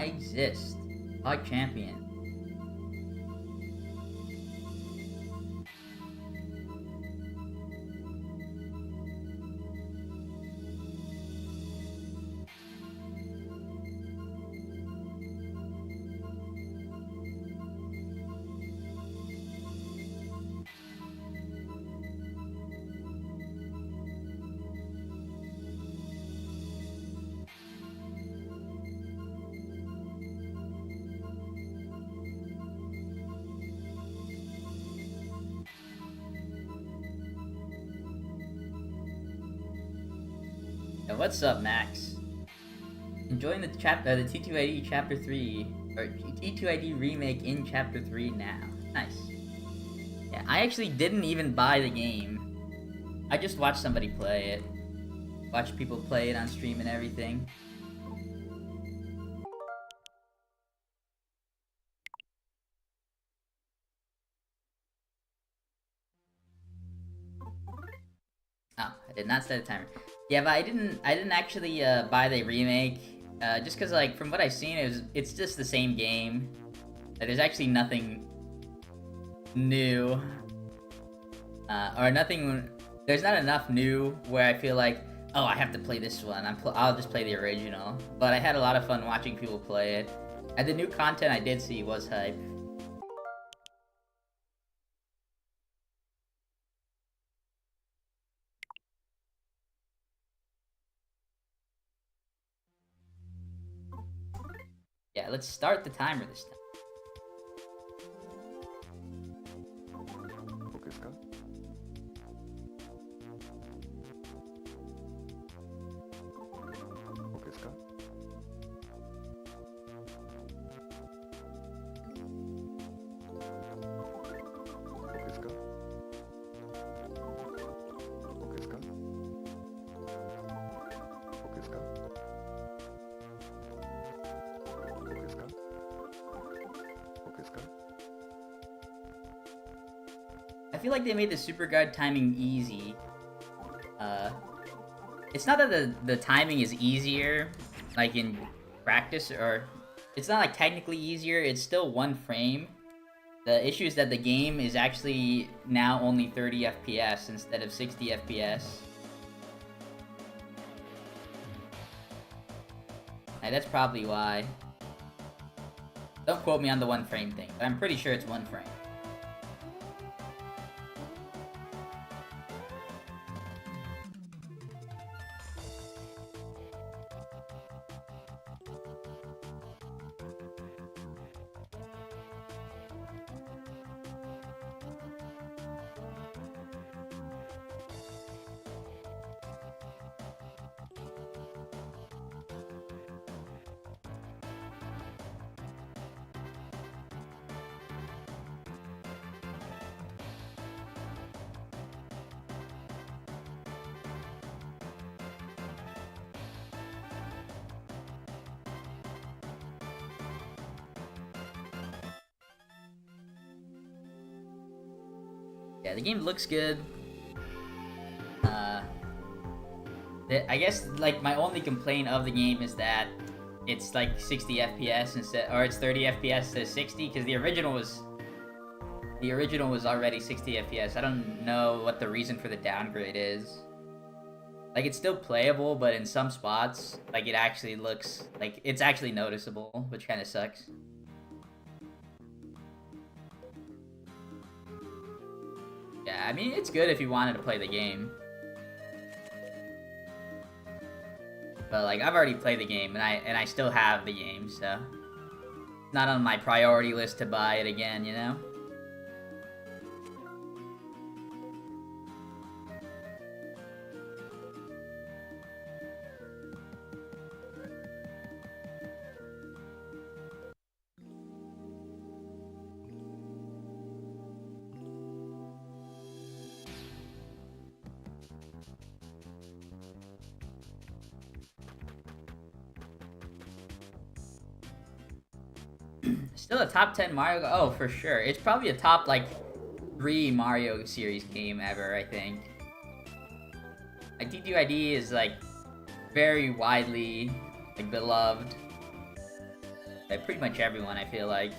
I exist. Hog champion. Yeah, what's up, Max? Enjoying the the T2ID Chapter 3 or T2ID remake in Chapter 3 now. Nice. Yeah, I actually didn't even buy the game. I just watched somebody play it. Watch people play it on stream and everything. Oh, I did not set a timer. Yeah, but I didn't actually buy the remake. Just cause like from what I've seen, it's just the same game. There's actually nothing new, or nothing. There's not enough new where I feel like, oh, I have to play this one. I'll just play the original. But I had a lot of fun watching people play it. And the new content I did see was hype. Yeah, let's start the timer this time. I feel like they made the super guard timing easy. It's not that the timing is easier, like in practice, or it's not like technically easier. It's still one frame. The issue is that the game is actually now only 30 FPS instead of 60 FPS. And that's probably why. Don't quote me on the one frame thing, but I'm pretty sure it's one frame. Yeah, the game looks good. I guess like my only complaint of the game is that it's like 60 FPS instead, or it's 30 FPS to 60, because the original was already 60 FPS. I don't know what the reason for the downgrade is. Like, it's still playable, but in some spots, like, it actually looks like it's actually noticeable, which kind of sucks. Yeah, I mean, it's good if you wanted to play the game. But, like, I've already played the game, and I still have the game, so... Not on my priority list to buy it again, you know? Still a top 10 Mario... Oh, for sure. It's probably a top, like, 3 Mario series game ever, I think. Like, T2ID is, like, very widely, like, beloved. Like, pretty much everyone, I feel like.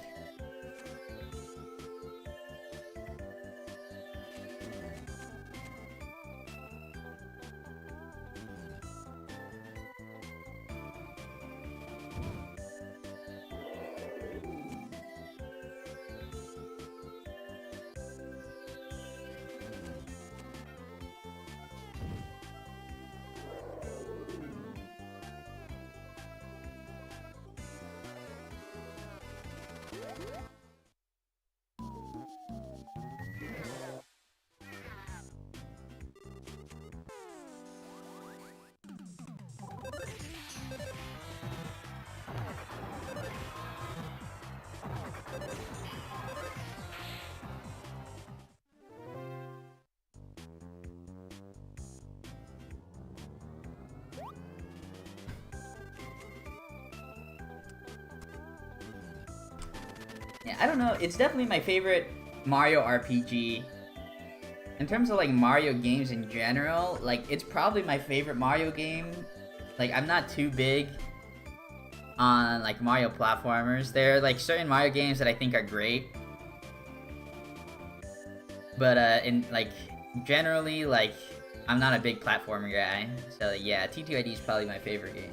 Yeah, I don't know. It's definitely my favorite Mario RPG. In terms of like Mario games in general, like it's probably my favorite Mario game. Like I'm not too big on like Mario platformers. There are like certain Mario games that I think are great. But in like generally like I'm not a big platformer guy. So yeah, T2ID is probably my favorite game.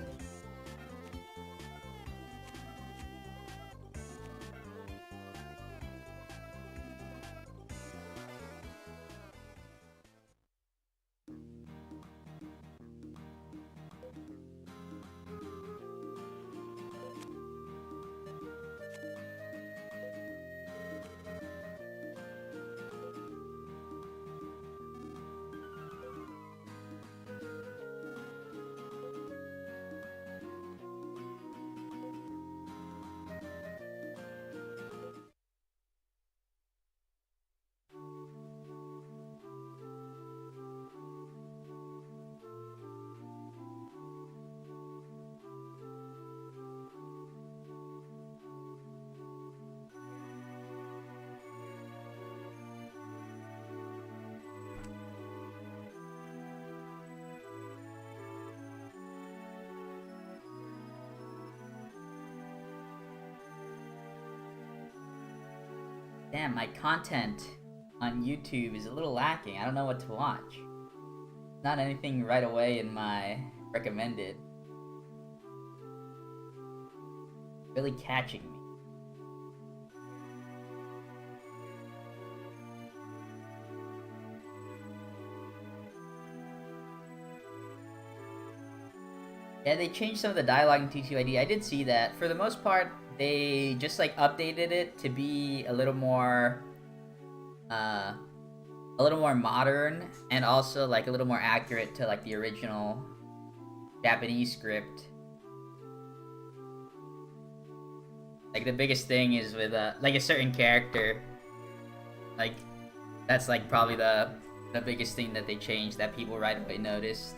Damn, my content on YouTube is a little lacking. I don't know what to watch. Not anything right away in my recommended. Really catching me. Yeah, they changed some of the dialogue in T2ID. I did see that. For the most part, they just like updated it to be a little more modern and also like a little more accurate to like the original Japanese script. Like the biggest thing is with like a certain character, like that's like probably the biggest thing that they changed that people right away noticed.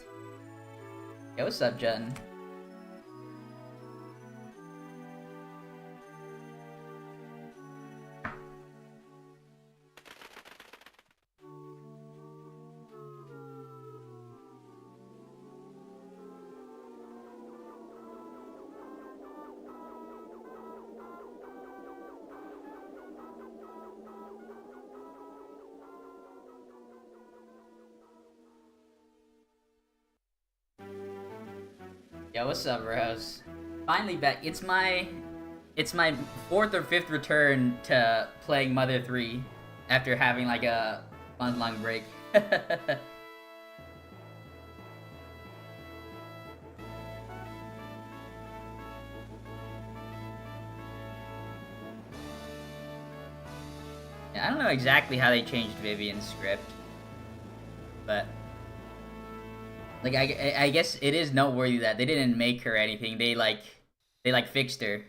Yo, what's up, Jun? Yo, what's up, bros? Finally back. It's my fourth or fifth return to playing Mother 3 after having like a month-long break. Yeah, I don't know exactly how they changed Vivian's script, but like I guess it is noteworthy that they didn't make her anything. They fixed her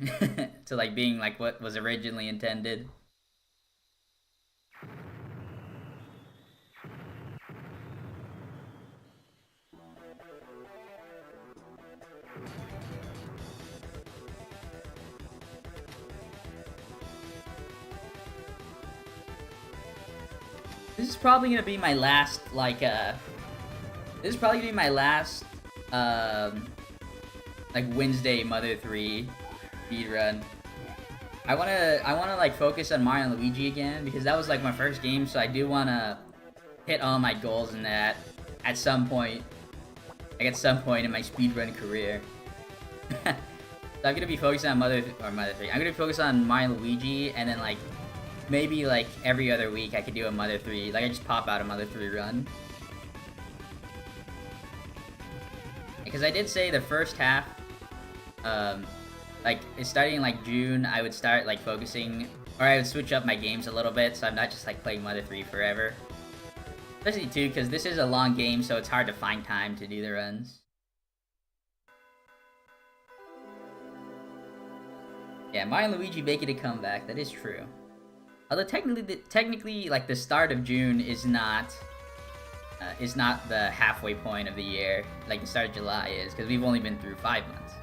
to like being like what was originally intended. This is probably gonna be my last this is probably gonna be my last like Wednesday Mother 3 speedrun. I wanna like focus on Mario and Luigi again because that was like my first game, so I do wanna hit all my goals in that at some point. Like at some point in my speedrun career. So I'm gonna be focusing on Mother 3. I'm gonna be focused on Mario and Luigi, and then like maybe like every other week I could do a Mother 3. Like I just pop out a Mother 3 run. Because I did say the first half, like starting in like June, I would start like focusing, or I would switch up my games a little bit, so I'm not just like playing Mother 3 forever. Especially too, because this is a long game, so it's hard to find time to do the runs. Yeah, Mario and Luigi making a comeback. That is true. Although technically, like the start of June is not the halfway point of the year, like the start of July is, because we've only been through 5 months.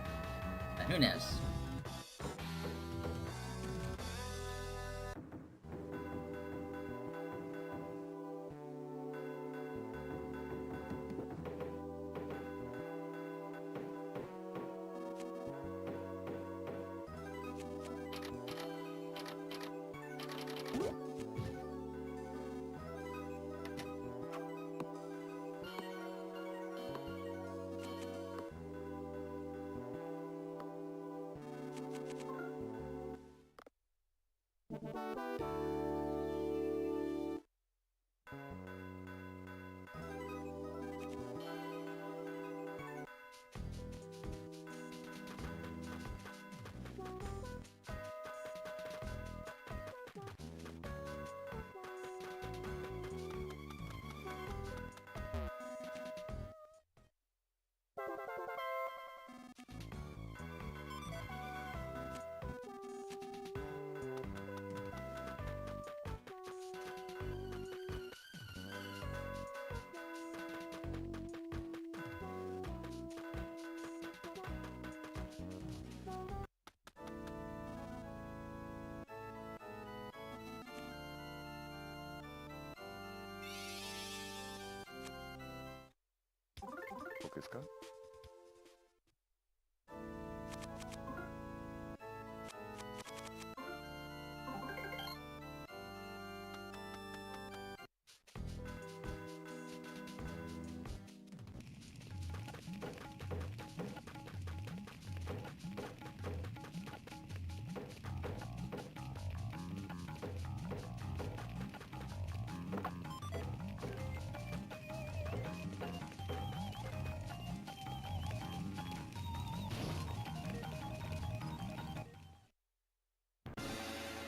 But who knows?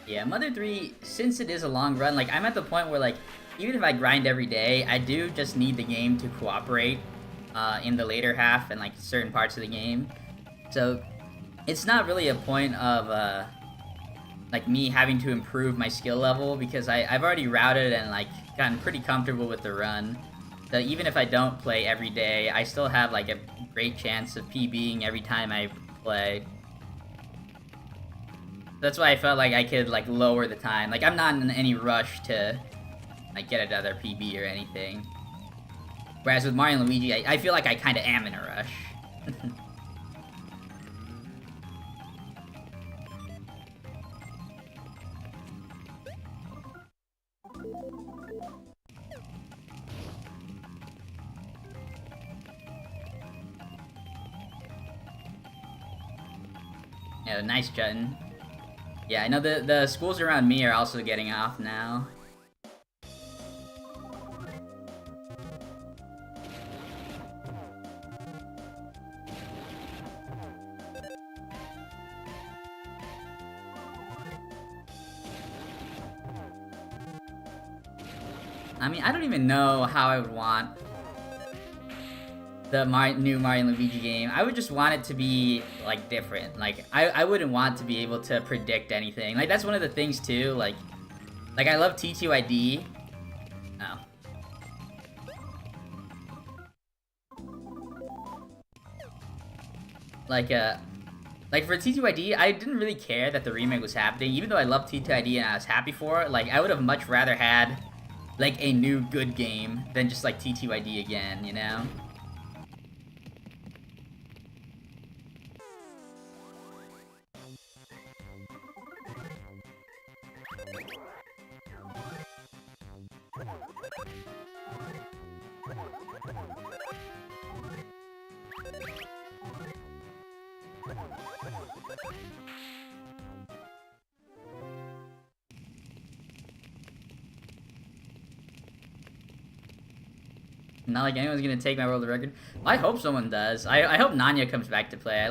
Yeah, Mother 3, since it is a long run, like, I'm at the point where, like, even if I grind every day, I do just need the game to cooperate in the later half and, like, certain parts of the game. So, it's not really a point of, like, me having to improve my skill level, because I've already routed and, like, gotten pretty comfortable with the run. So even if I don't play every day, I still have, like, a great chance of PBing every time I play. That's why I felt like I could, like, lower the time. Like, I'm not in any rush to, like, get another PB or anything. Whereas with Mario and Luigi, I feel like I kind of am in a rush. Yeah, nice jutting. Yeah, I know the schools around me are also getting off now. I mean, I don't even know how I would want the new Mario and Luigi game. I would just want it to be, like, different. Like, I wouldn't want to be able to predict anything. Like, that's one of the things, too. Like I love T2ID. Oh. Like, for T2ID, I didn't really care that the remake was happening. Even though I love T2ID and I was happy for it, like, I would have much rather had, like, a new good game than just, like, T2ID again, you know? Not like anyone's gonna take my world record. I hope someone does. I hope Nanya comes back to play.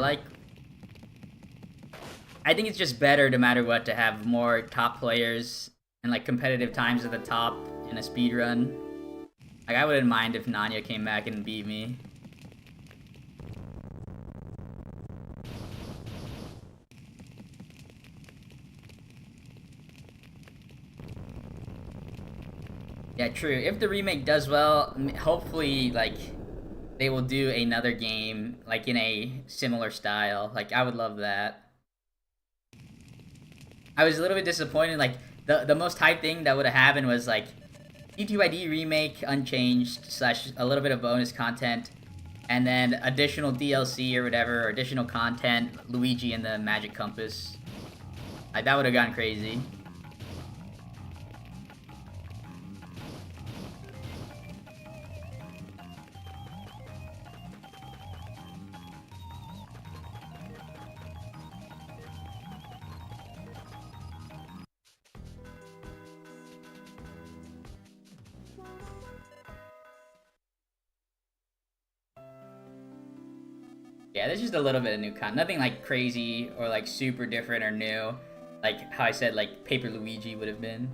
I think it's just better, no matter what, to have more top players and like competitive times at the top in a speed run. Like, I wouldn't mind if Nanya came back and beat me. Yeah, true. If the remake does well, hopefully, like, they will do another game, like, in a similar style. Like, I would love that. I was a little bit disappointed, like, the most hype thing that would have happened was, like, T2ID remake unchanged, slash a little bit of bonus content, and then additional DLC or whatever, or additional content, Luigi and the Magic Compass. Like, that would have gone crazy. Yeah, there's just a little bit of new content. Nothing like crazy or like super different or new. Like how I said, like Paper Luigi would have been.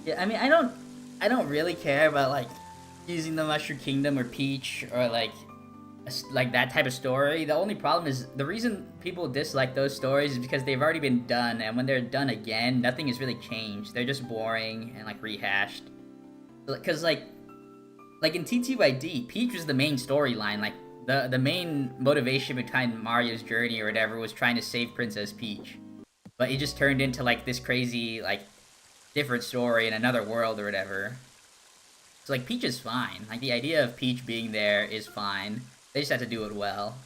Yeah, I mean, I don't really care about like using the Mushroom Kingdom or Peach or like that type of story. The only problem is the reason people dislike those stories is because they've already been done, and when they're done again, nothing has really changed. They're just boring and like rehashed. Because like in T2ID, Peach was the main storyline. Like the main motivation behind Mario's journey or whatever was trying to save Princess Peach, but it just turned into like this crazy like different story in another world or whatever. So like Peach is fine. Like the idea of Peach being there is fine. They just have to do it well.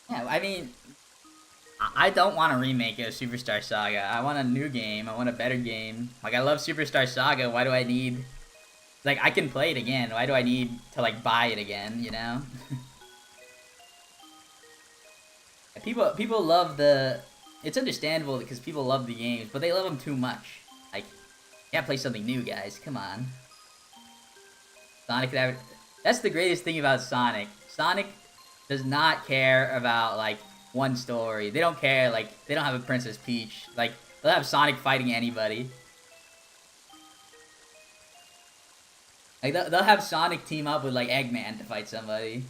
Yeah, I mean, I don't want a remake of Superstar Saga. I want a new game. I want a better game. Like, I love Superstar Saga. Why do I need... Like, I can play it again. Why do I need to, like, buy it again, you know? People love the... It's understandable because people love the games, but they love them too much. Like, you gotta play something new, guys. Come on. Sonic... That's the greatest thing about Sonic. Sonic does not care about, like, one story. They don't care, like, they don't have a Princess Peach. Like, they'll have Sonic fighting anybody. Like, they'll have Sonic team up with, like, Eggman to fight somebody.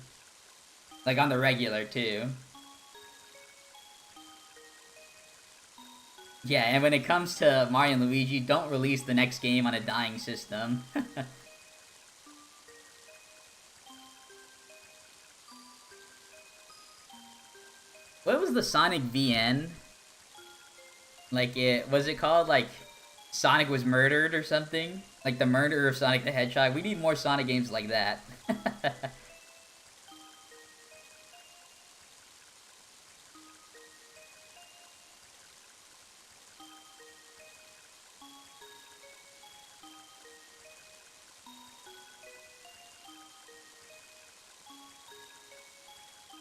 Like, on the regular, too. Yeah, and when it comes to Mario and Luigi, don't release the next game on a dying system. What was the Sonic VN? Like, was it called, like, Sonic was murdered or something? Like, the murder of Sonic the Hedgehog? We need more Sonic games like that.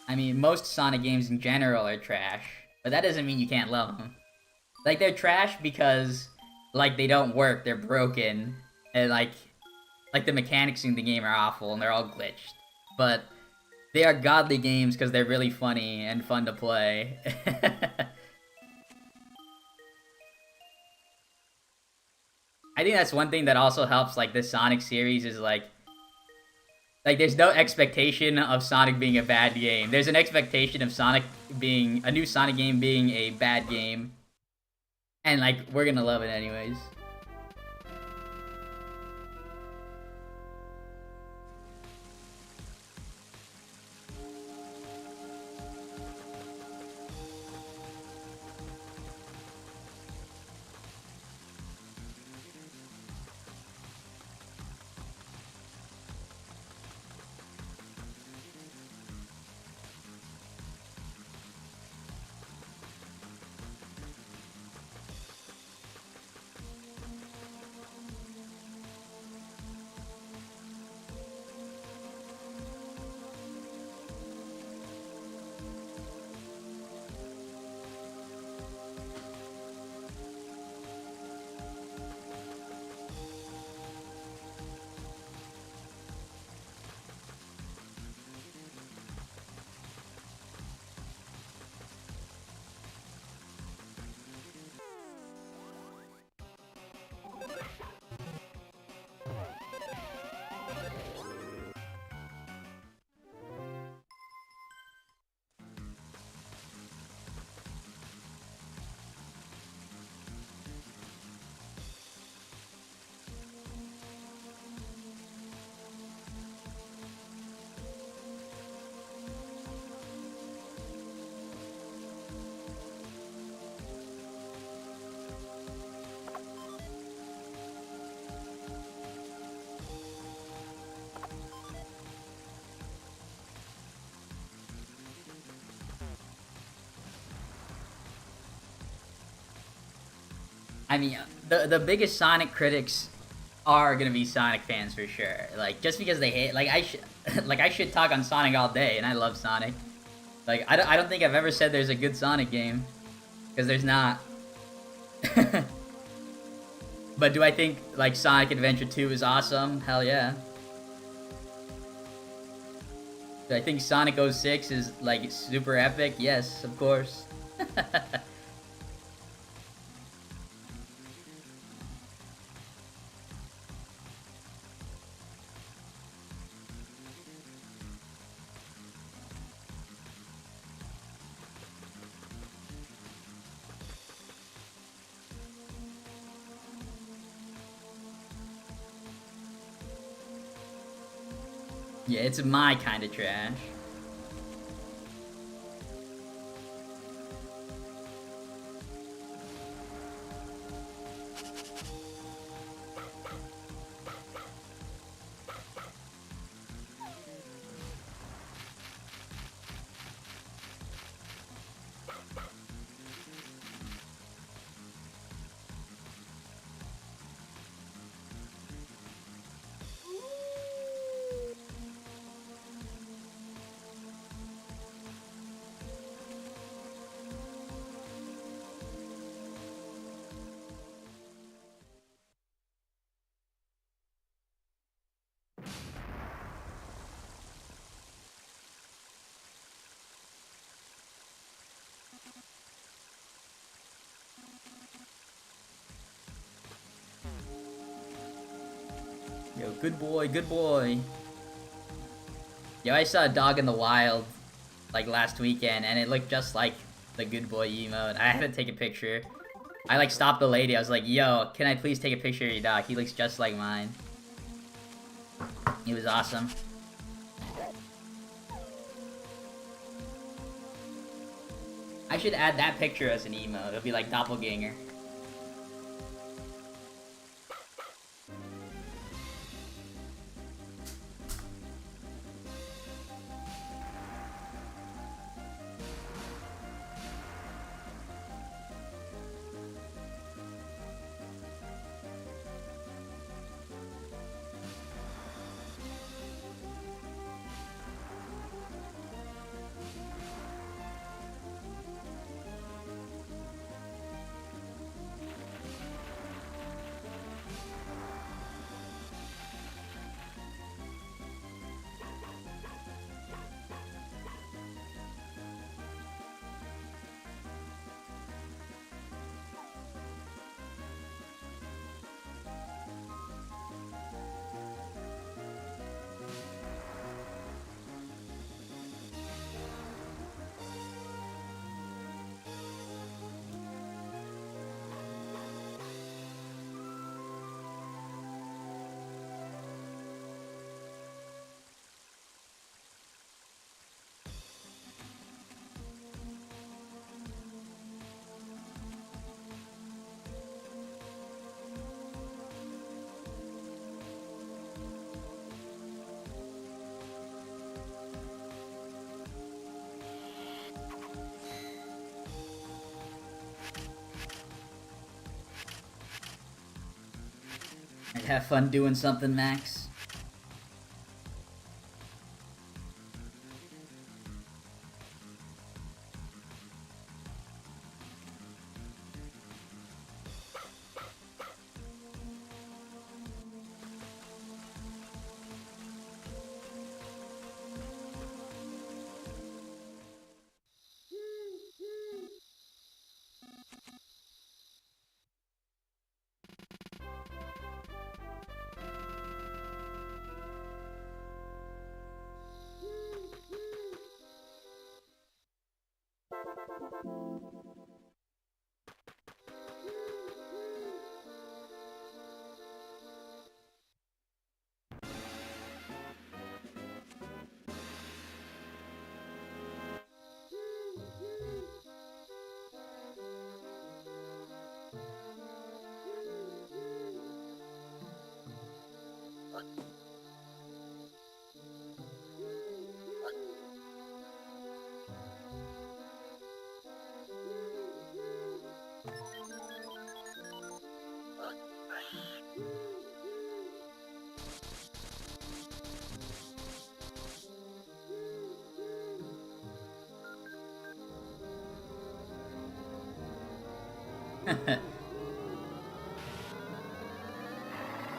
I mean, most Sonic games in general are trash. But that doesn't mean you can't love them. Like, they're trash because, like, they don't work, they're broken, and, like, the mechanics in the game are awful, and they're all glitched. But they are godly games because they're really funny and fun to play. I think that's one thing that also helps, like, this Sonic series is, like, there's no expectation of Sonic being a bad game. There's an expectation of Sonic being, a new Sonic game being a bad game. And, like, we're gonna love it anyways. I mean, the biggest Sonic critics are gonna be Sonic fans for sure. Like, just because they hate, like, I should talk on Sonic all day, and I love Sonic. Like, I don't think I've ever said there's a good Sonic game, because there's not. But do I think, like, Sonic Adventure 2 is awesome? Hell yeah. Do I think Sonic 06 is, like, super epic? Yes, of course. Yeah, it's my kind of trash. Yo, good boy, good boy. Yo, I saw a dog in the wild, like, last weekend, and it looked just like the good boy emote. I had to take a picture. I, like, stopped the lady. I was like, yo, can I please take a picture of your dog? He looks just like mine. He was awesome. I should add that picture as an emote. It'll be like doppelganger. Have fun doing something, Max.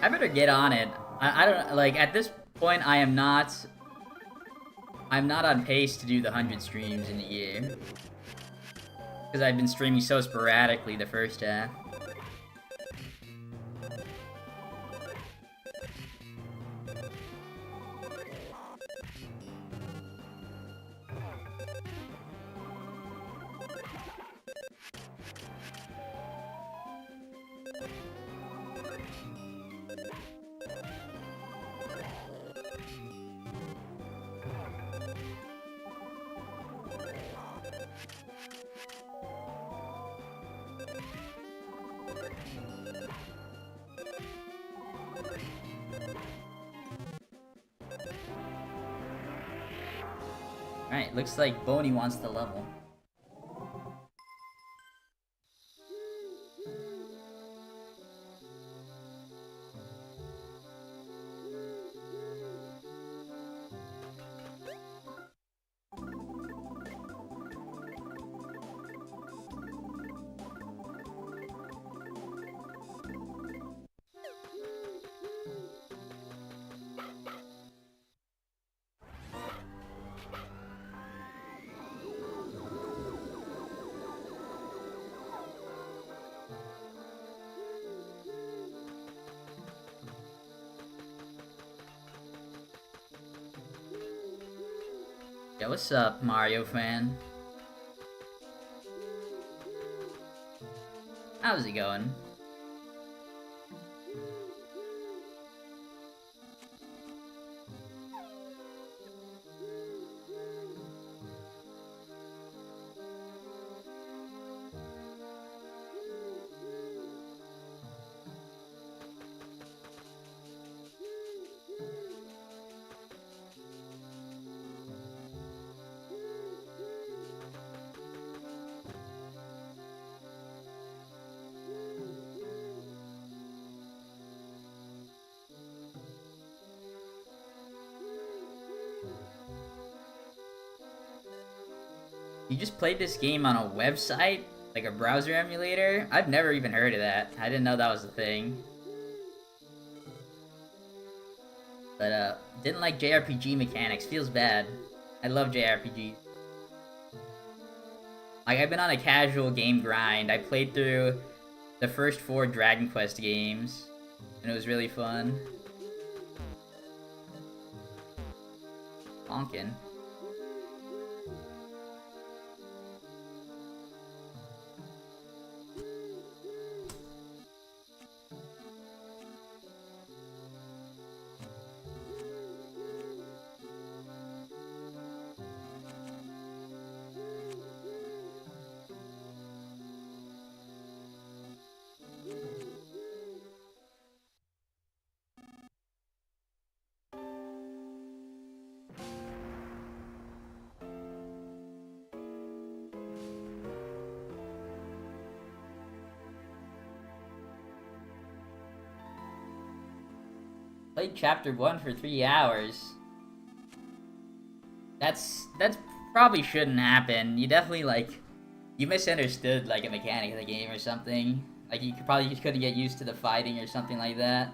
I better get on it. I don't like at this point. I'm not on pace to do the 100 streams in a year because I've been streaming so sporadically the first half. Alright, looks like Boney wants to level. Yeah, what's up, Mario fan? How's it going? You just played this game on a website? Like a browser emulator? I've never even heard of that. I didn't know that was a thing. But, didn't like JRPG mechanics. Feels bad. I love JRPGs. Like, I've been on a casual game grind. I played through the first 4 Dragon Quest games, and it was really fun. Honkin'. played chapter 1 for 3 hours. That's probably shouldn't happen. You definitely, like, you misunderstood, like, a mechanic of the game or something. Like, you could probably just couldn't get used to the fighting or something like that.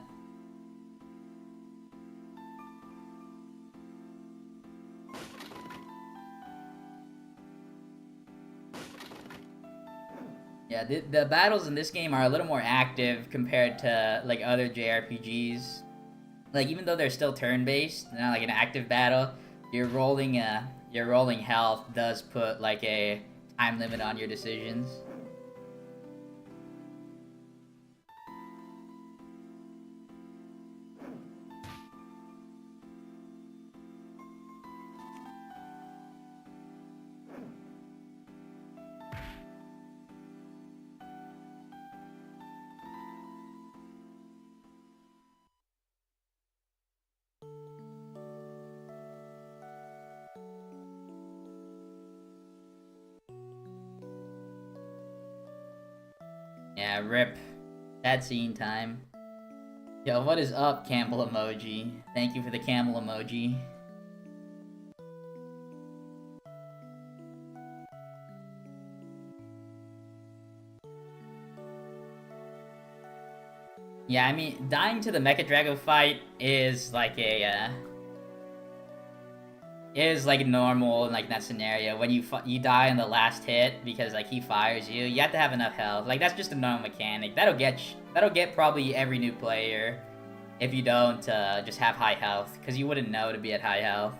Yeah, the battles in this game are a little more active compared to, like, other JRPGs. Like, even though they're still turn-based, not like an active battle, your rolling health does put, like, a time limit on your decisions. Yeah, rip. Sad scene time. Yo, what is up, Campbell emoji? Thank you for the camel emoji. Yeah, I mean, dying to the Mecha Drago fight is like a, is like normal in like that scenario. When you die in the last hit because like he fires you, you have to have enough health. Like that's just a normal mechanic. That'll get probably every new player if you don't just have high health, because you wouldn't know to be at high health.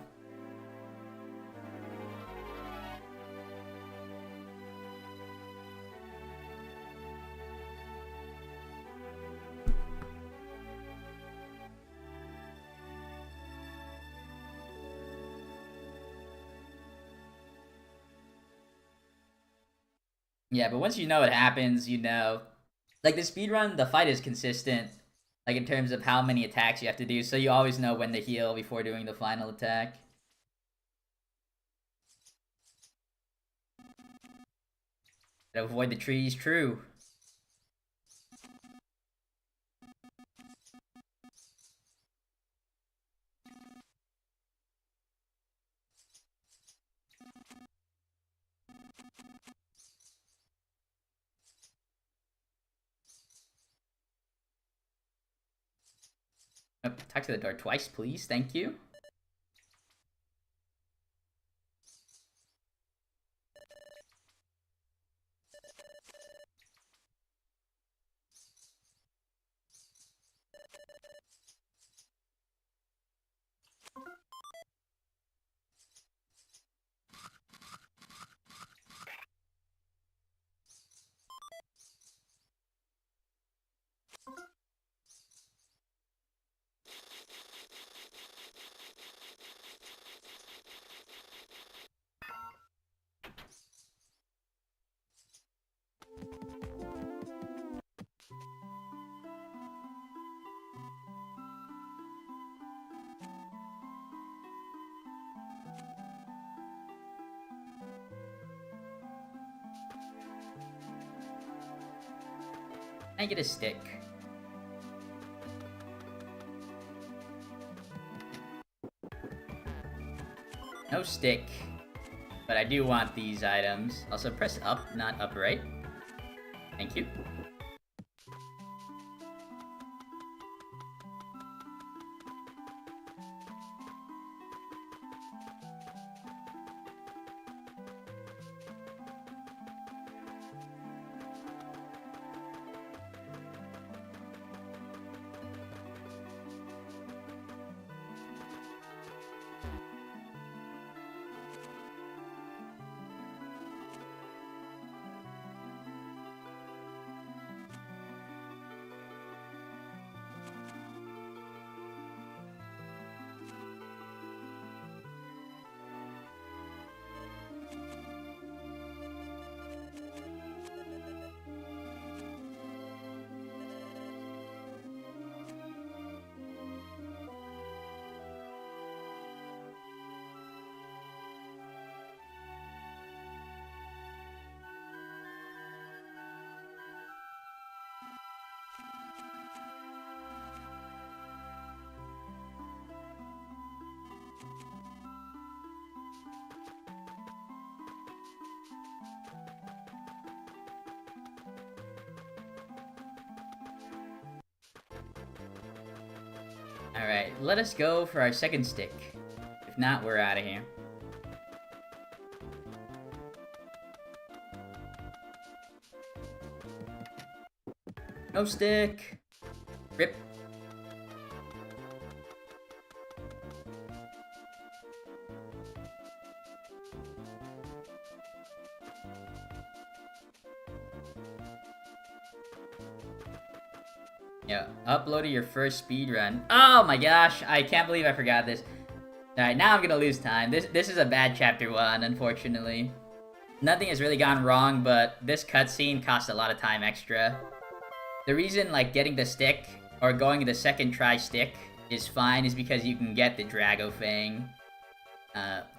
Yeah, but once you know what happens, you know. Like the speedrun, the fight is consistent, like in terms of how many attacks you have to do, so you always know when to heal before doing the final attack. To avoid the trees, true. Oh, talk to the door twice, please. Thank you. I get a stick. No stick. But I do want these items. Also, press up, not upright. Thank you. Alright, let us go for our second stick. If not, we're out of here. No stick! Rip. Yeah, uploaded your first speedrun. Oh my gosh, I can't believe I forgot this. Alright, now I'm gonna lose time. This is a bad chapter 1, unfortunately. Nothing has really gone wrong, but this cutscene cost a lot of time extra. The reason, like, getting the stick, or going the second try stick, is fine is because you can get the Drago Fang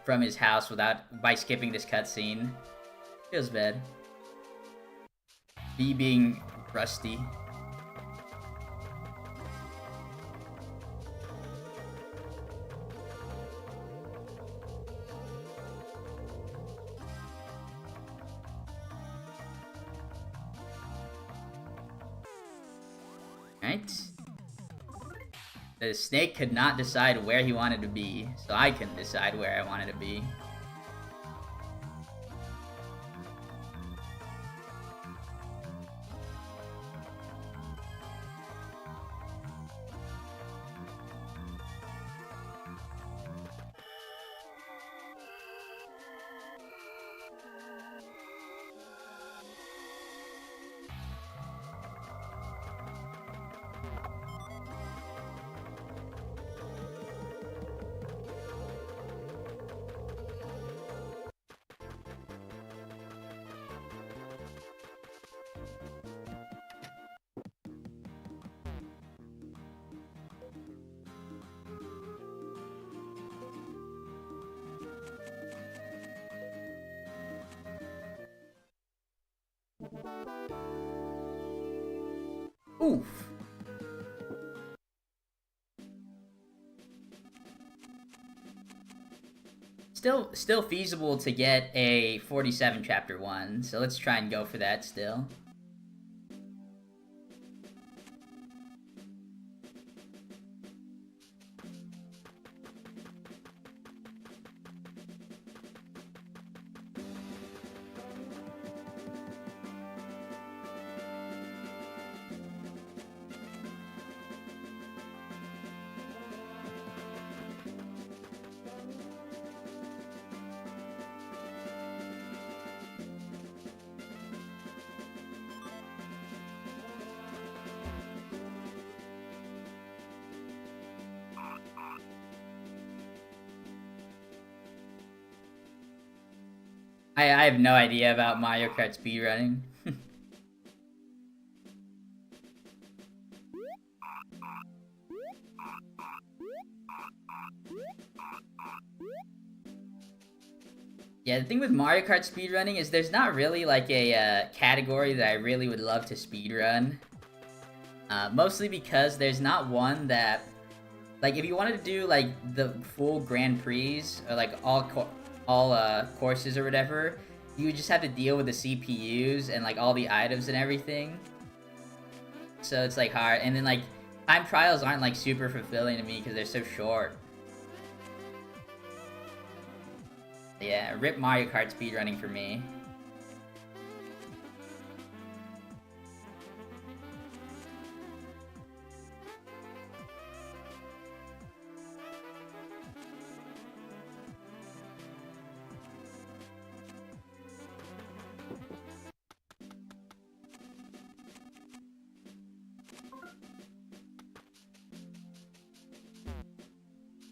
from his house by skipping this cutscene. Feels bad. B being rusty. Right? The snake could not decide where he wanted to be, so I can decide where I wanted to be. Oof. Still feasible to get a 47 chapter 1, so let's try and go for that still. I have no idea about Mario Kart speedrunning. Yeah, the thing with Mario Kart speedrunning is there's not really like a category that I really would love to speedrun. Mostly because there's not one that... Like, if you wanted to do, like, the full Grand Prix, or, like, all courses or whatever, you would just have to deal with the CPUs and, like, all the items and everything. So it's, like, hard. And then, like, time trials aren't, like, super fulfilling to me because they're so short. Yeah, rip Mario Kart speedrunning for me.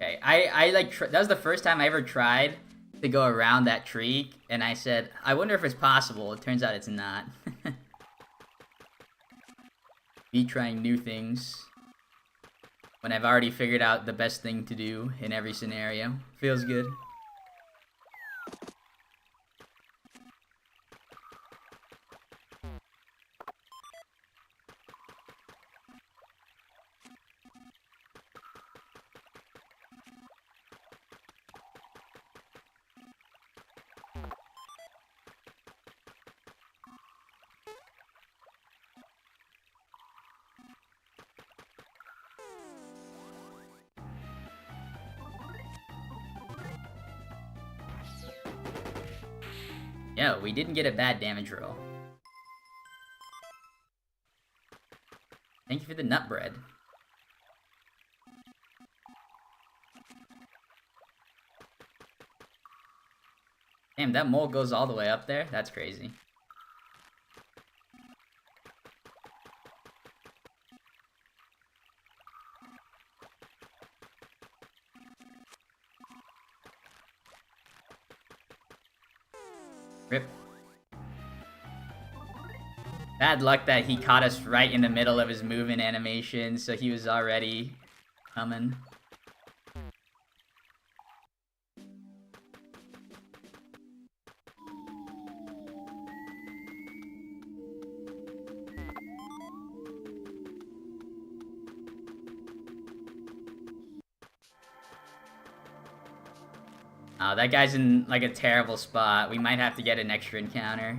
Okay, I like, that was the first time I ever tried to go around that tree, and I said, I wonder if it's possible. It turns out it's not. Me trying new things when I've already figured out the best thing to do in every scenario. Feels good. Yeah, we didn't get a bad damage roll. Thank you for the nut bread. Damn, that mole goes all the way up there? That's crazy. Rip. Bad luck that he caught us right in the middle of his movement animation, so he was already coming. Oh, that guy's in, like, a terrible spot. We might have to get an extra encounter.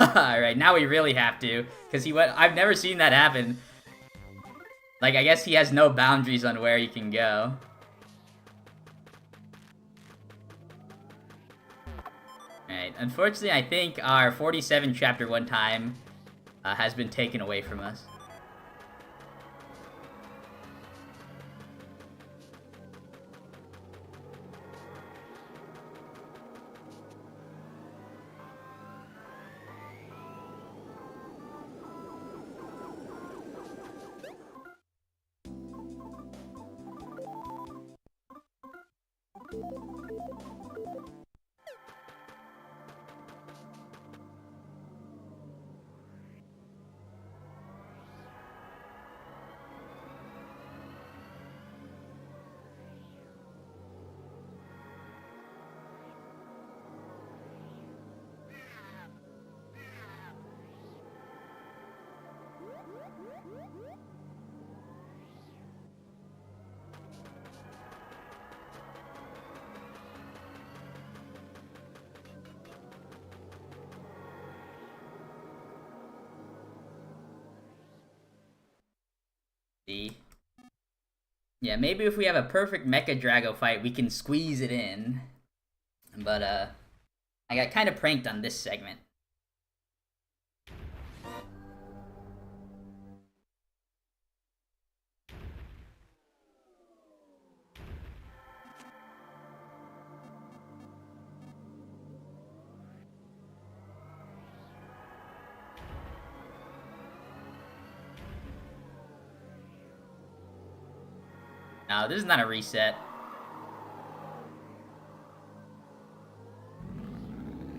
Alright, now we really have to. Because he went... I've never seen that happen. Like, I guess he has no boundaries on where he can go. Alright, unfortunately, I think our 47 Chapter 1 time has been taken away from us. Yeah, maybe if we have a perfect Mecha Drago fight, we can squeeze it in. But, I got kind of pranked on this segment. No, this is not a reset.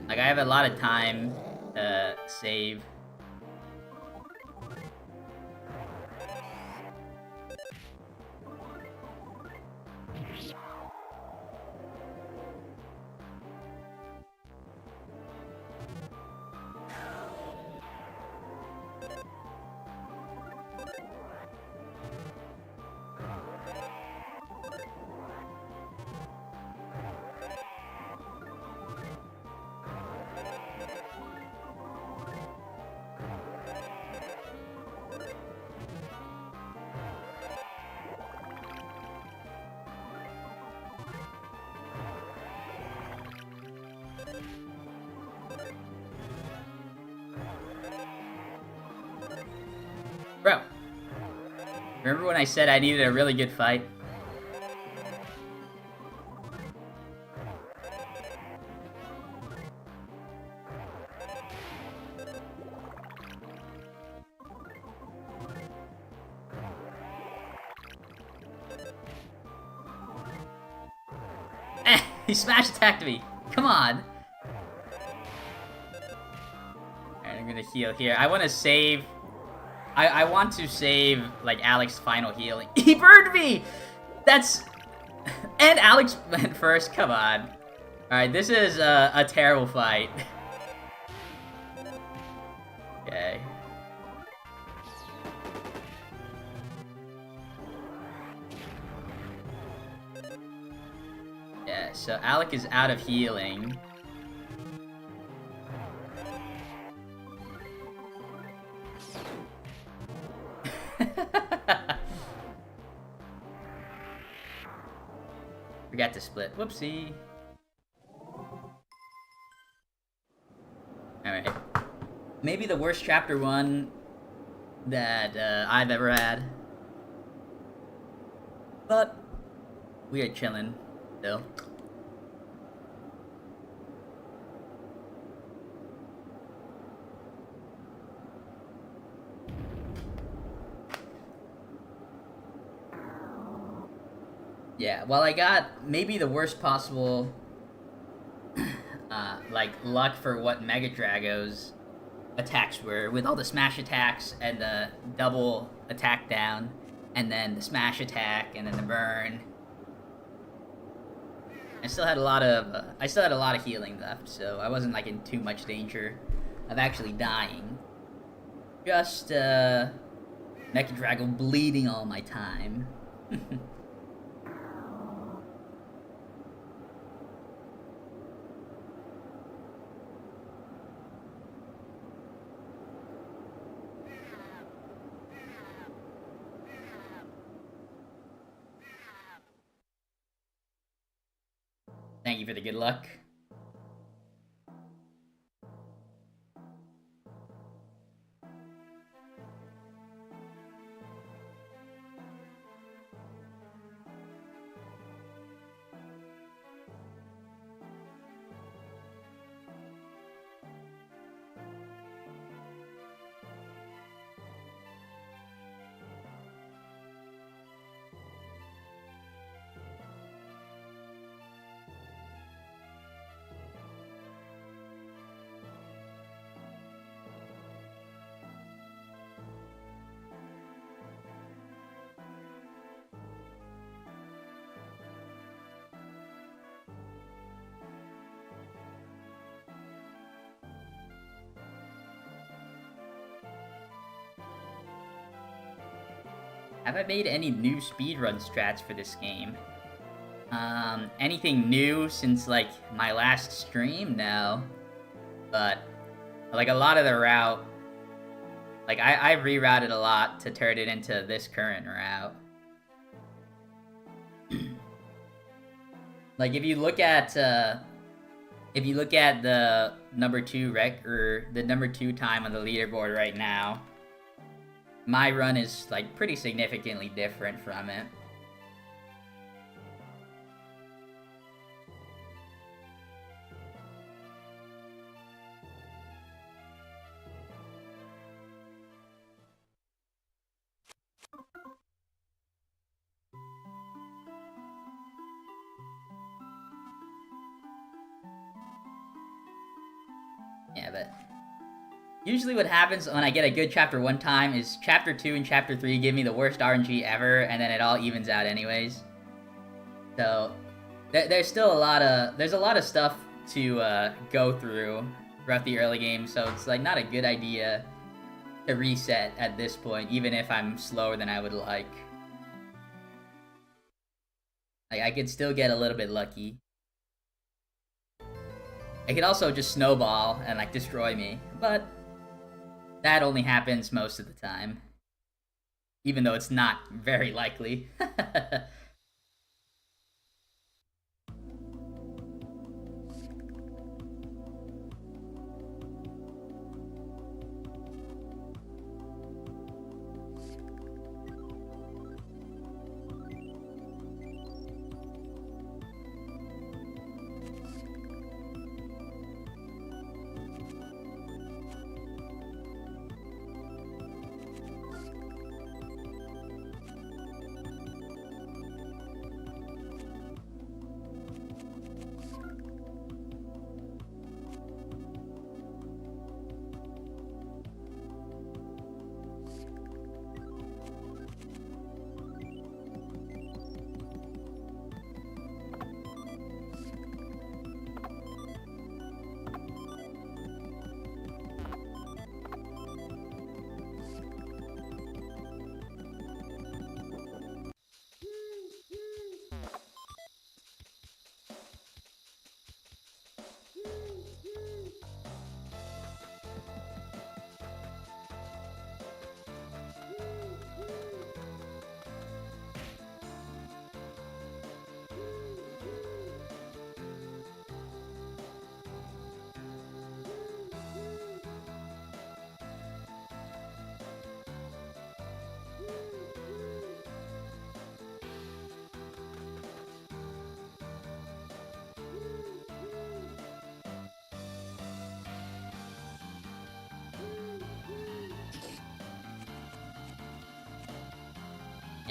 Like, I have a lot of time to save. Bro, remember when I said I needed a really good fight? He smash attacked me. Come on. Alright, I'm gonna heal here. I want to save... I want to save, like, Alex's final healing. He burned me! That's... And Alex went first. Come on. Alright, this is a terrible fight. Okay. Yeah, so Alec is out of healing. Forgot to split. Whoopsie. Alright. Maybe the worst chapter 1 that I've ever had. But we are chilling still. Yeah, well, I got maybe the worst possible like luck for what Mega Drago's attacks were, with all the smash attacks and the double attack down, and then the smash attack and then the burn. I still had a lot of healing left, so I wasn't like in too much danger of actually dying. Just Mecha Drago bleeding all my time. Thank you for the good luck. Have I made any new speedrun strats for this game? Anything new since, like, my last stream? No. But, like, a lot of the route... Like, I rerouted a lot to turn it into this current route. Like, if you look at the number 2 the number 2 time on the leaderboard right now, my run is, like, pretty significantly different from it. Yeah, but usually what happens when I get a good chapter 1 time is chapter 2 and chapter 3 give me the worst RNG ever, and then it all evens out anyways. So there's still a lot of stuff to go through throughout the early game, so it's like not a good idea to reset at this point, even if I'm slower than I would like. Like, I could still get a little bit lucky. It could also just snowball and, like, destroy me, but that only happens most of the time. Even though it's not very likely.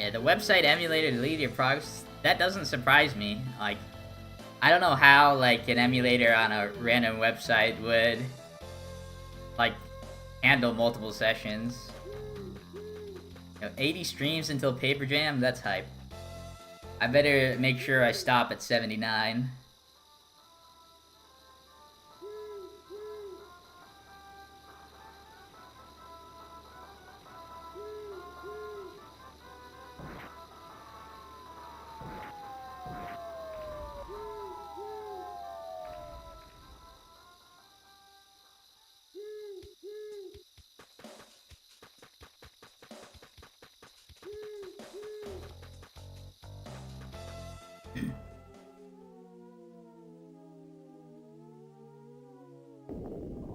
Yeah, the website emulator deleted your progress. That doesn't surprise me. Like, I don't know how, like, an emulator on a random website would, like, handle multiple sessions. 80 streams until Paper Jam? That's hype. I better make sure I stop at 79.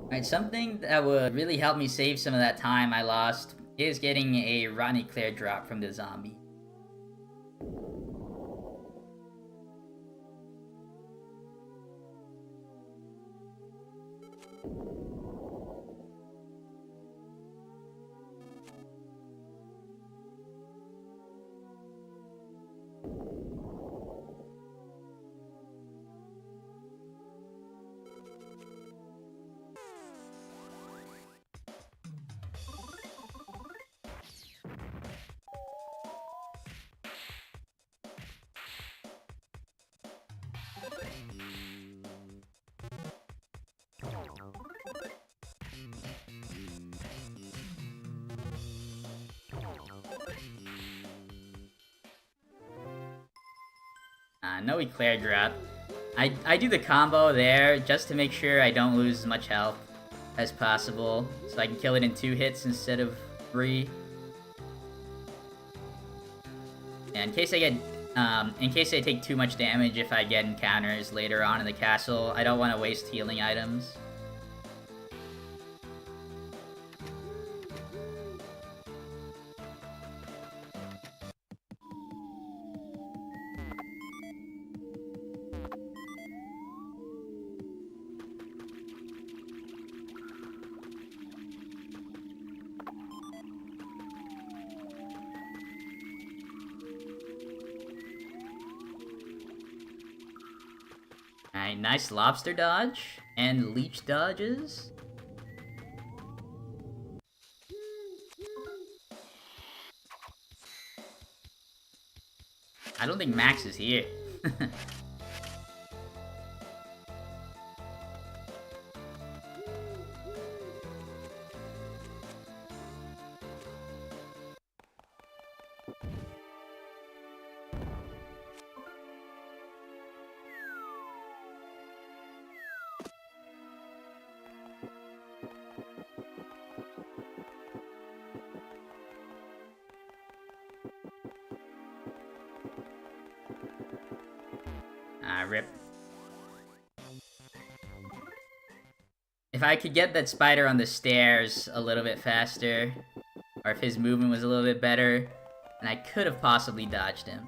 Alright, something that would really help me save some of that time I lost is getting a Rodney Claire drop from the zombie. No Eclair drop. I do the combo there just to make sure I don't lose as much health as possible, so I can kill it in 2 hits instead of 3. And in case I take too much damage if I get encounters later on in the castle, I don't want to waste healing items. Alright, nice lobster dodge and leech dodges. I don't think Max is here. Rip. If I could get that spider on the stairs a little bit faster, or if his movement was a little bit better, then I could have possibly dodged him.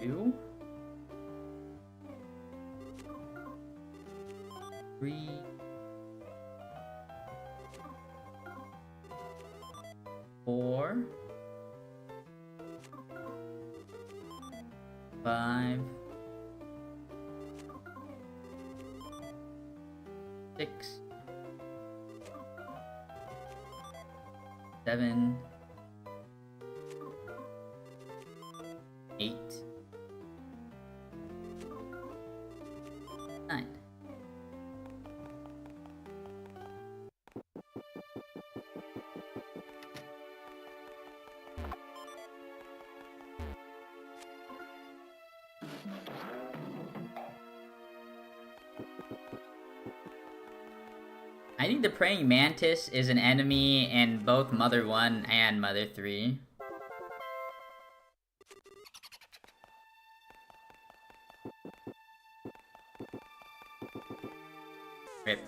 2, 3, 4, 5, 6, 7, 8, 9. I think the Praying Mantis is an enemy in both Mother 1 and Mother 3. Rip.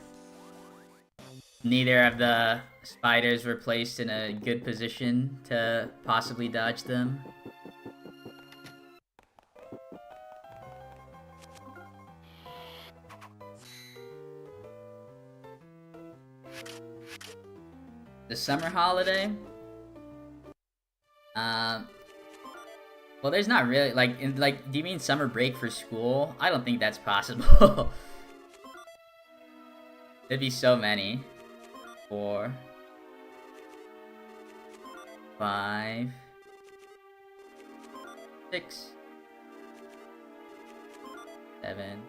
Neither of the spiders were placed in a good position to possibly dodge them. The summer holiday? Well, there's not really, do you mean summer break for school? I don't think that's possible. There'd be so many. 4, 5, 6, 7.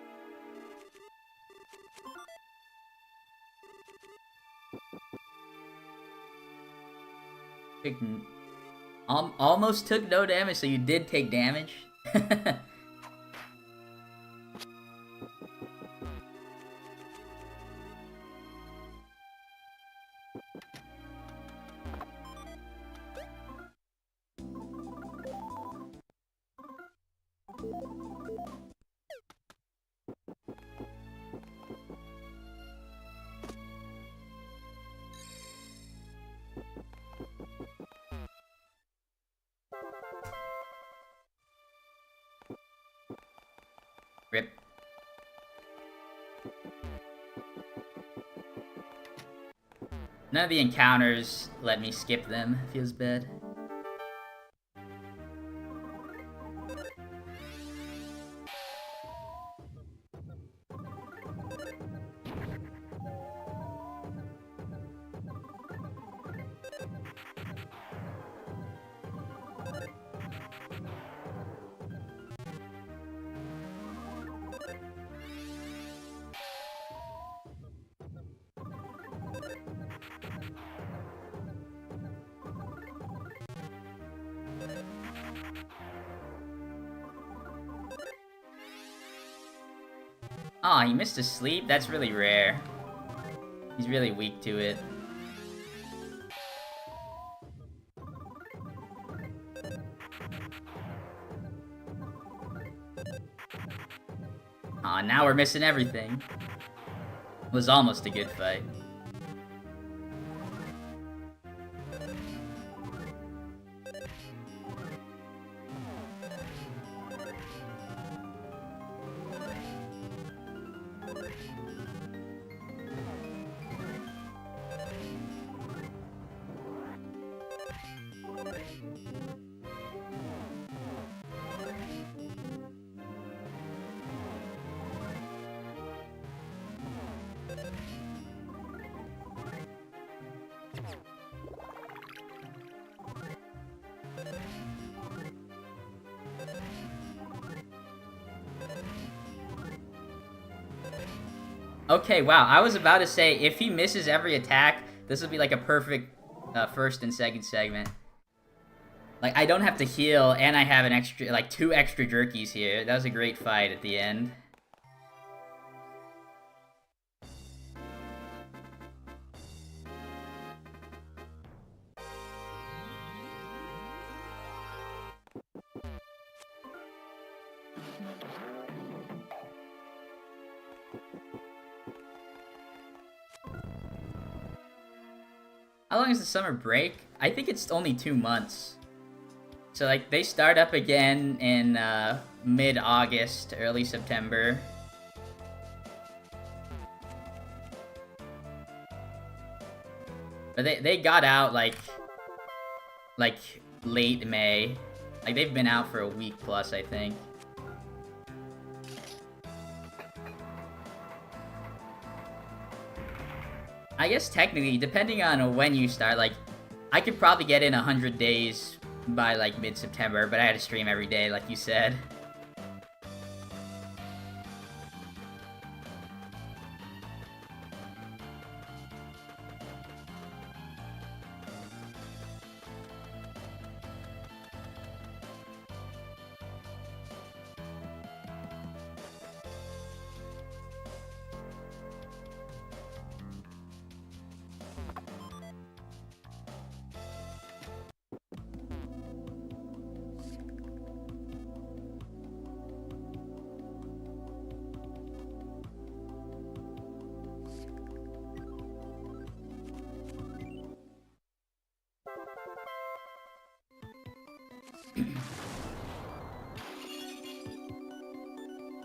Almost took no damage, so you did take damage. Rip. None of the encounters let me skip them. Feels bad. Aw, he missed his sleep? That's really rare. He's really weak to it. Aw, now we're missing everything. Was almost a good fight. Okay, wow, I was about to say, if he misses every attack, this will be like a perfect first and second segment. Like, I don't have to heal, and I have an extra, like, 2 extra jerkies here. That was a great fight at the end. How long is the summer break? I think it's only 2 months. So, like, they start up again in mid-August, early September. But they got out, like late May. Like, they've been out for a week plus, I think. I guess technically, depending on when you start, like, I could probably get in 100 days by, like, mid-September, but I had to stream every day, like you said.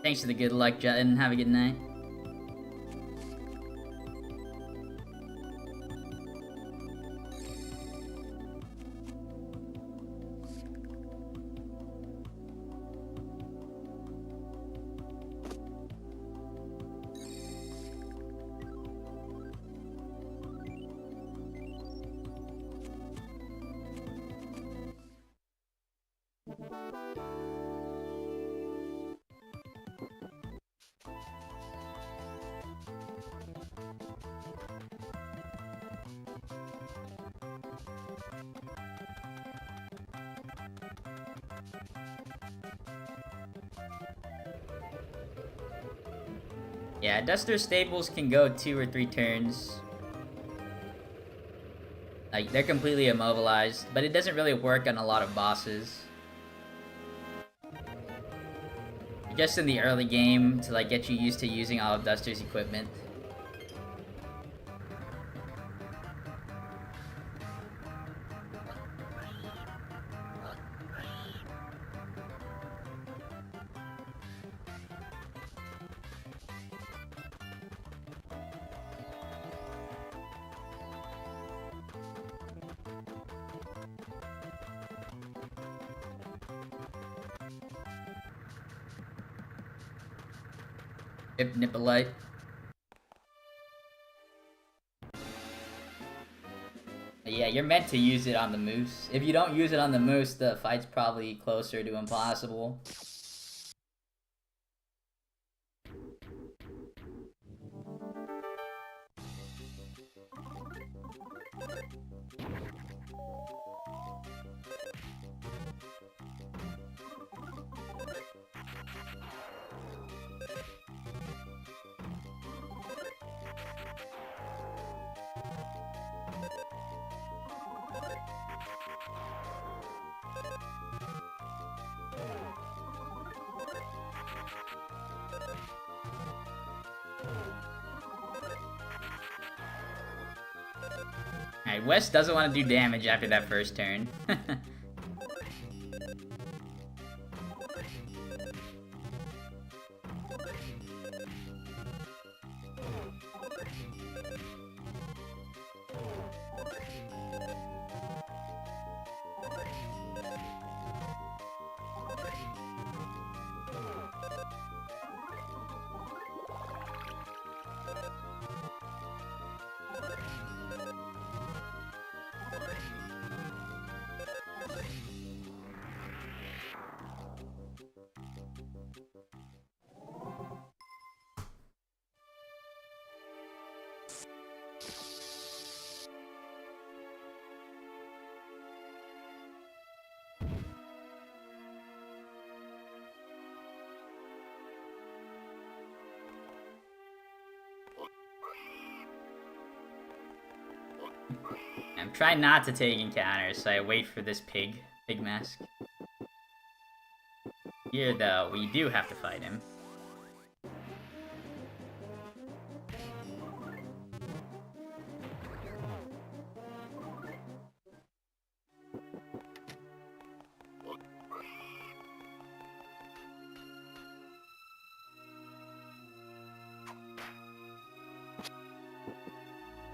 Thanks for the good luck, Jutton. Have a good night. Yeah, Duster staples can go 2 or 3 turns. Like, they're completely immobilized, but it doesn't really work on a lot of bosses. Just in the early game to like get you used to using all of Duster's equipment. Nippolite. Yeah, you're meant to use it on the moose. If you don't use it on the moose, the fight's probably closer to impossible. Alright, West doesn't want to do damage after that first turn. I'm trying not to take encounters, so I wait for this pig mask. Here, though, we do have to fight him.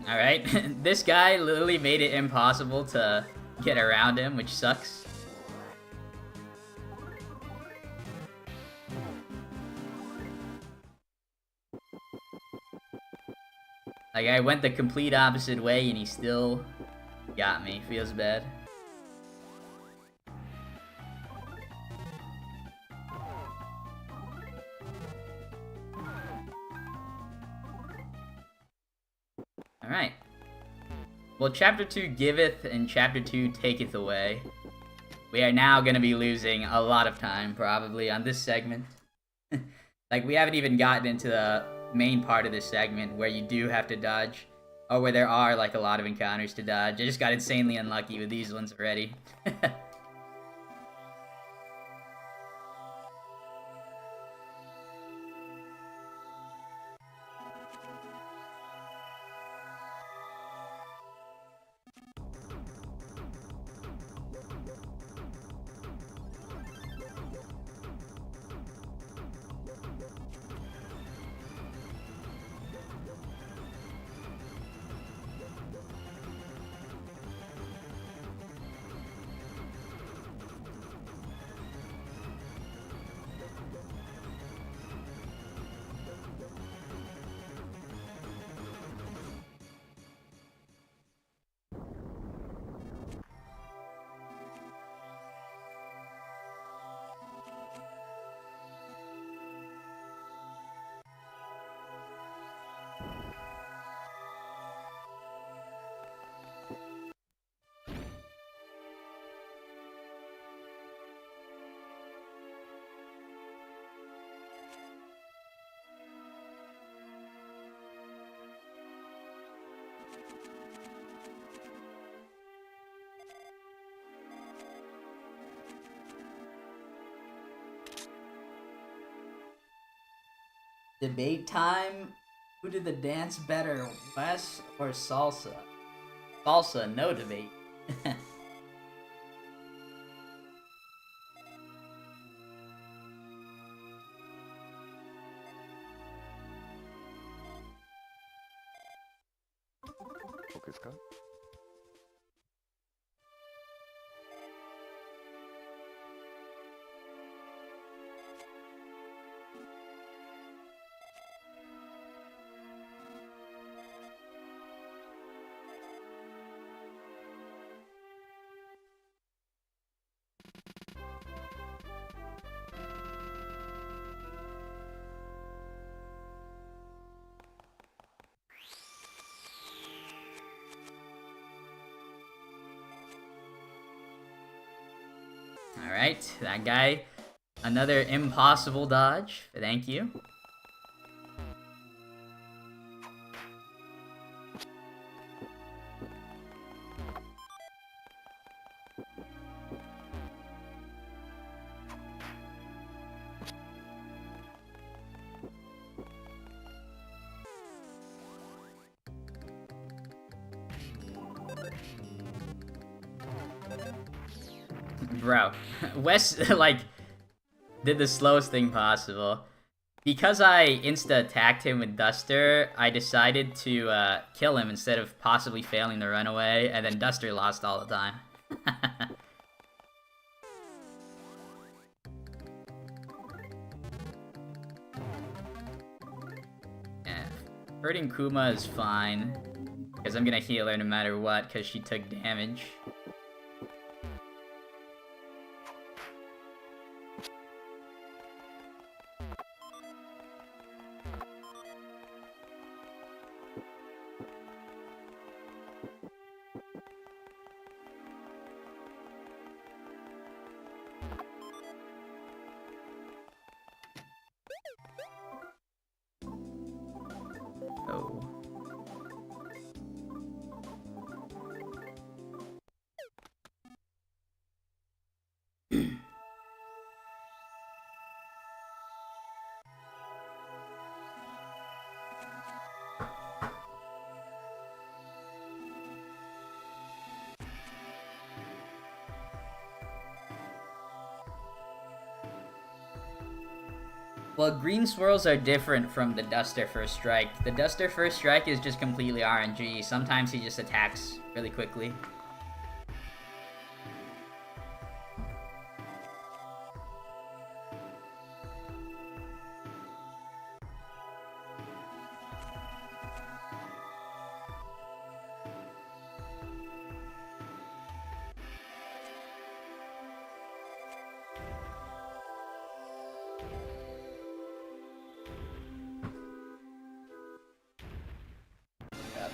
Alright, this guy literally made it impossible to get around him, which sucks. Like, I went the complete opposite way and he still got me. Feels bad. Alright. Well, Chapter 2 giveth and Chapter 2 taketh away. We are now gonna be losing a lot of time, probably, on this segment. Like, we haven't even gotten into the main part of this segment where you do have to dodge. Or where there are, like, a lot of encounters to dodge. I just got insanely unlucky with these ones already. Debate time. Who did the dance better, Wes or Salsa? Salsa, no debate. Alright, that guy. Another impossible dodge. Thank you. Bro, Wes, like, did the slowest thing possible. Because I insta-attacked him with Duster, I decided to kill him instead of possibly failing the runaway, and then Duster lost all the time. Yeah, hurting Kuma is fine, because I'm gonna heal her no matter what, because she took damage. Oh. Well, green swirls are different from the Duster First Strike. The Duster First Strike is just completely RNG. Sometimes he just attacks really quickly.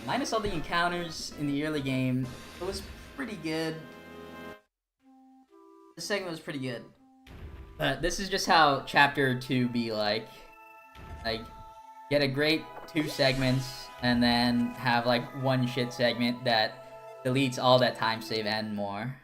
Minus all the encounters in the early game, it was pretty good. This segment was pretty good. But this is just how Chapter 2 be like. Like, get a great 2 segments, and then have like one shit segment that deletes all that time save and more.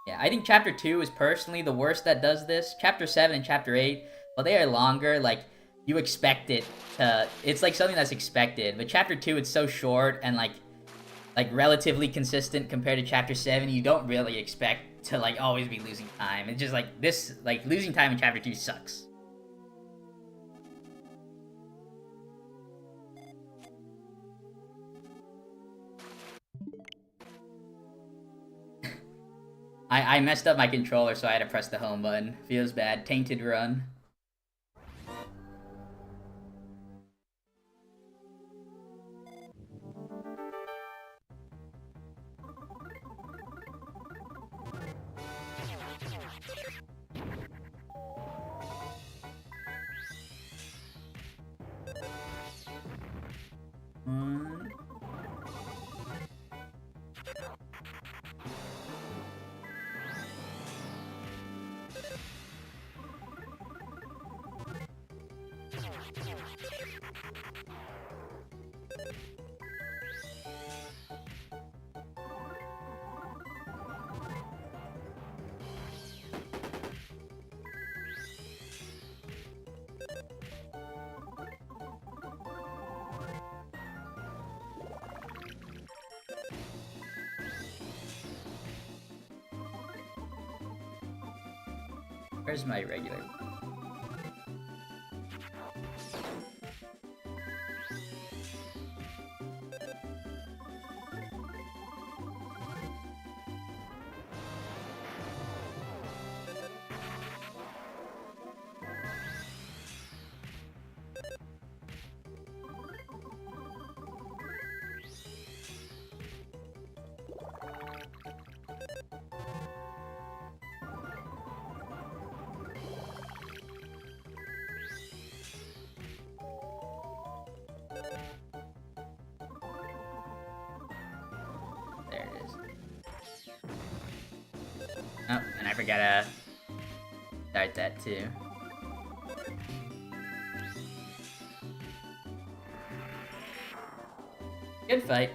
Yeah, I think Chapter 2 is personally the worst that does this. Chapter 7 and Chapter 8, while they are longer, like, you expect it to... It's like something that's expected. But Chapter 2, it's so short and, like relatively consistent compared to Chapter 7. You don't really expect to, like, always be losing time. It's just, like, this... Like, losing time in Chapter 2 sucks. I messed up my controller, so I had to press the home button. Feels bad. Tainted run. Where's my regular? There it is. Oh, and I forgot to start that too. Good fight.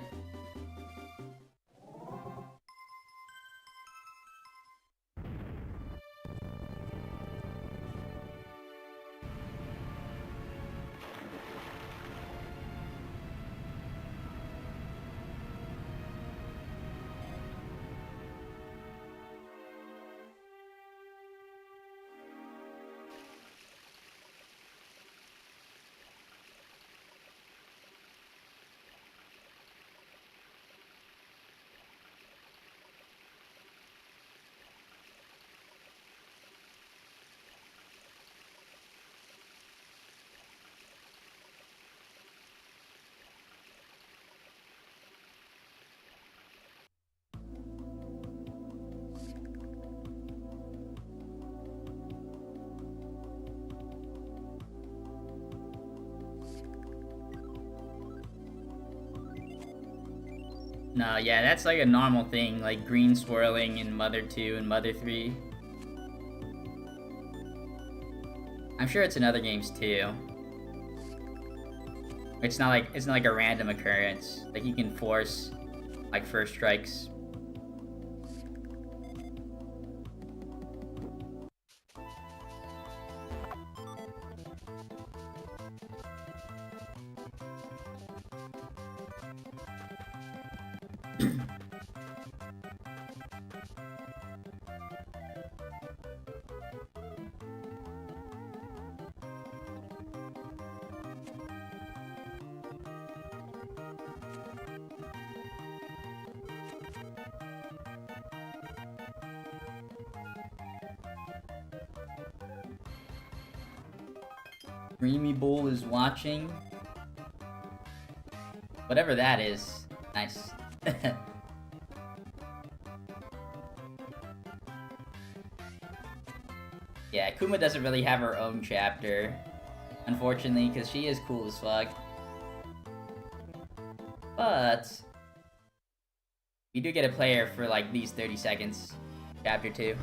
No, yeah, that's like a normal thing, like green swirling in Mother 2 and Mother 3. I'm sure it's in other games too. It's not like a random occurrence. Like you can force like first strikes. Dreamy Bull is watching. Whatever that is. Nice. Yeah, Kuma doesn't really have her own chapter, unfortunately, because she is cool as fuck. But we do get a player for like these 30 seconds. Chapter 2.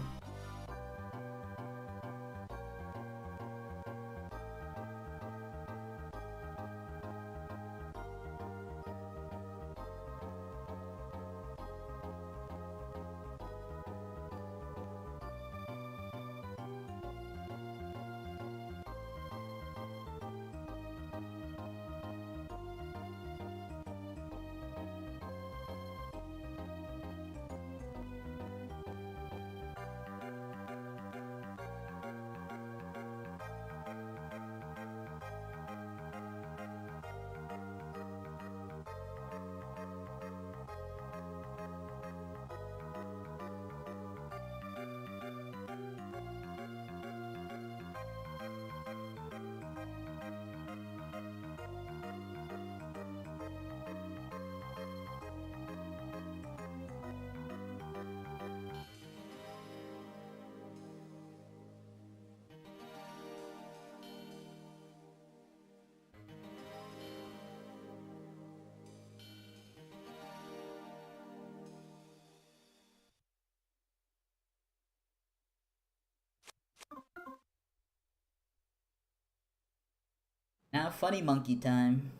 Now, funny monkey time.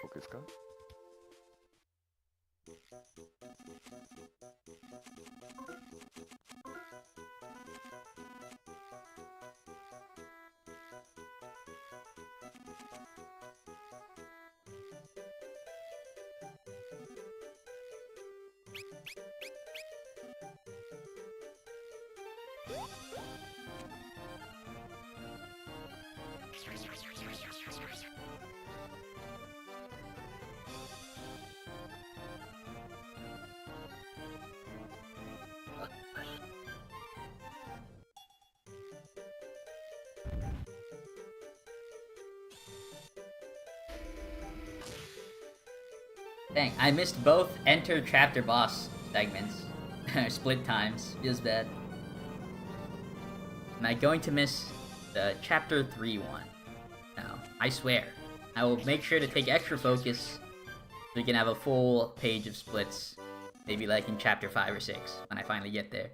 僕ですか？Dang, I missed both enter chapter boss segments. Split times. Feels bad. Am I going to miss the chapter 3 one? No, I swear. I will make sure to take extra focus so we can have a full page of splits. Maybe like in chapter 5 or 6 when I finally get there.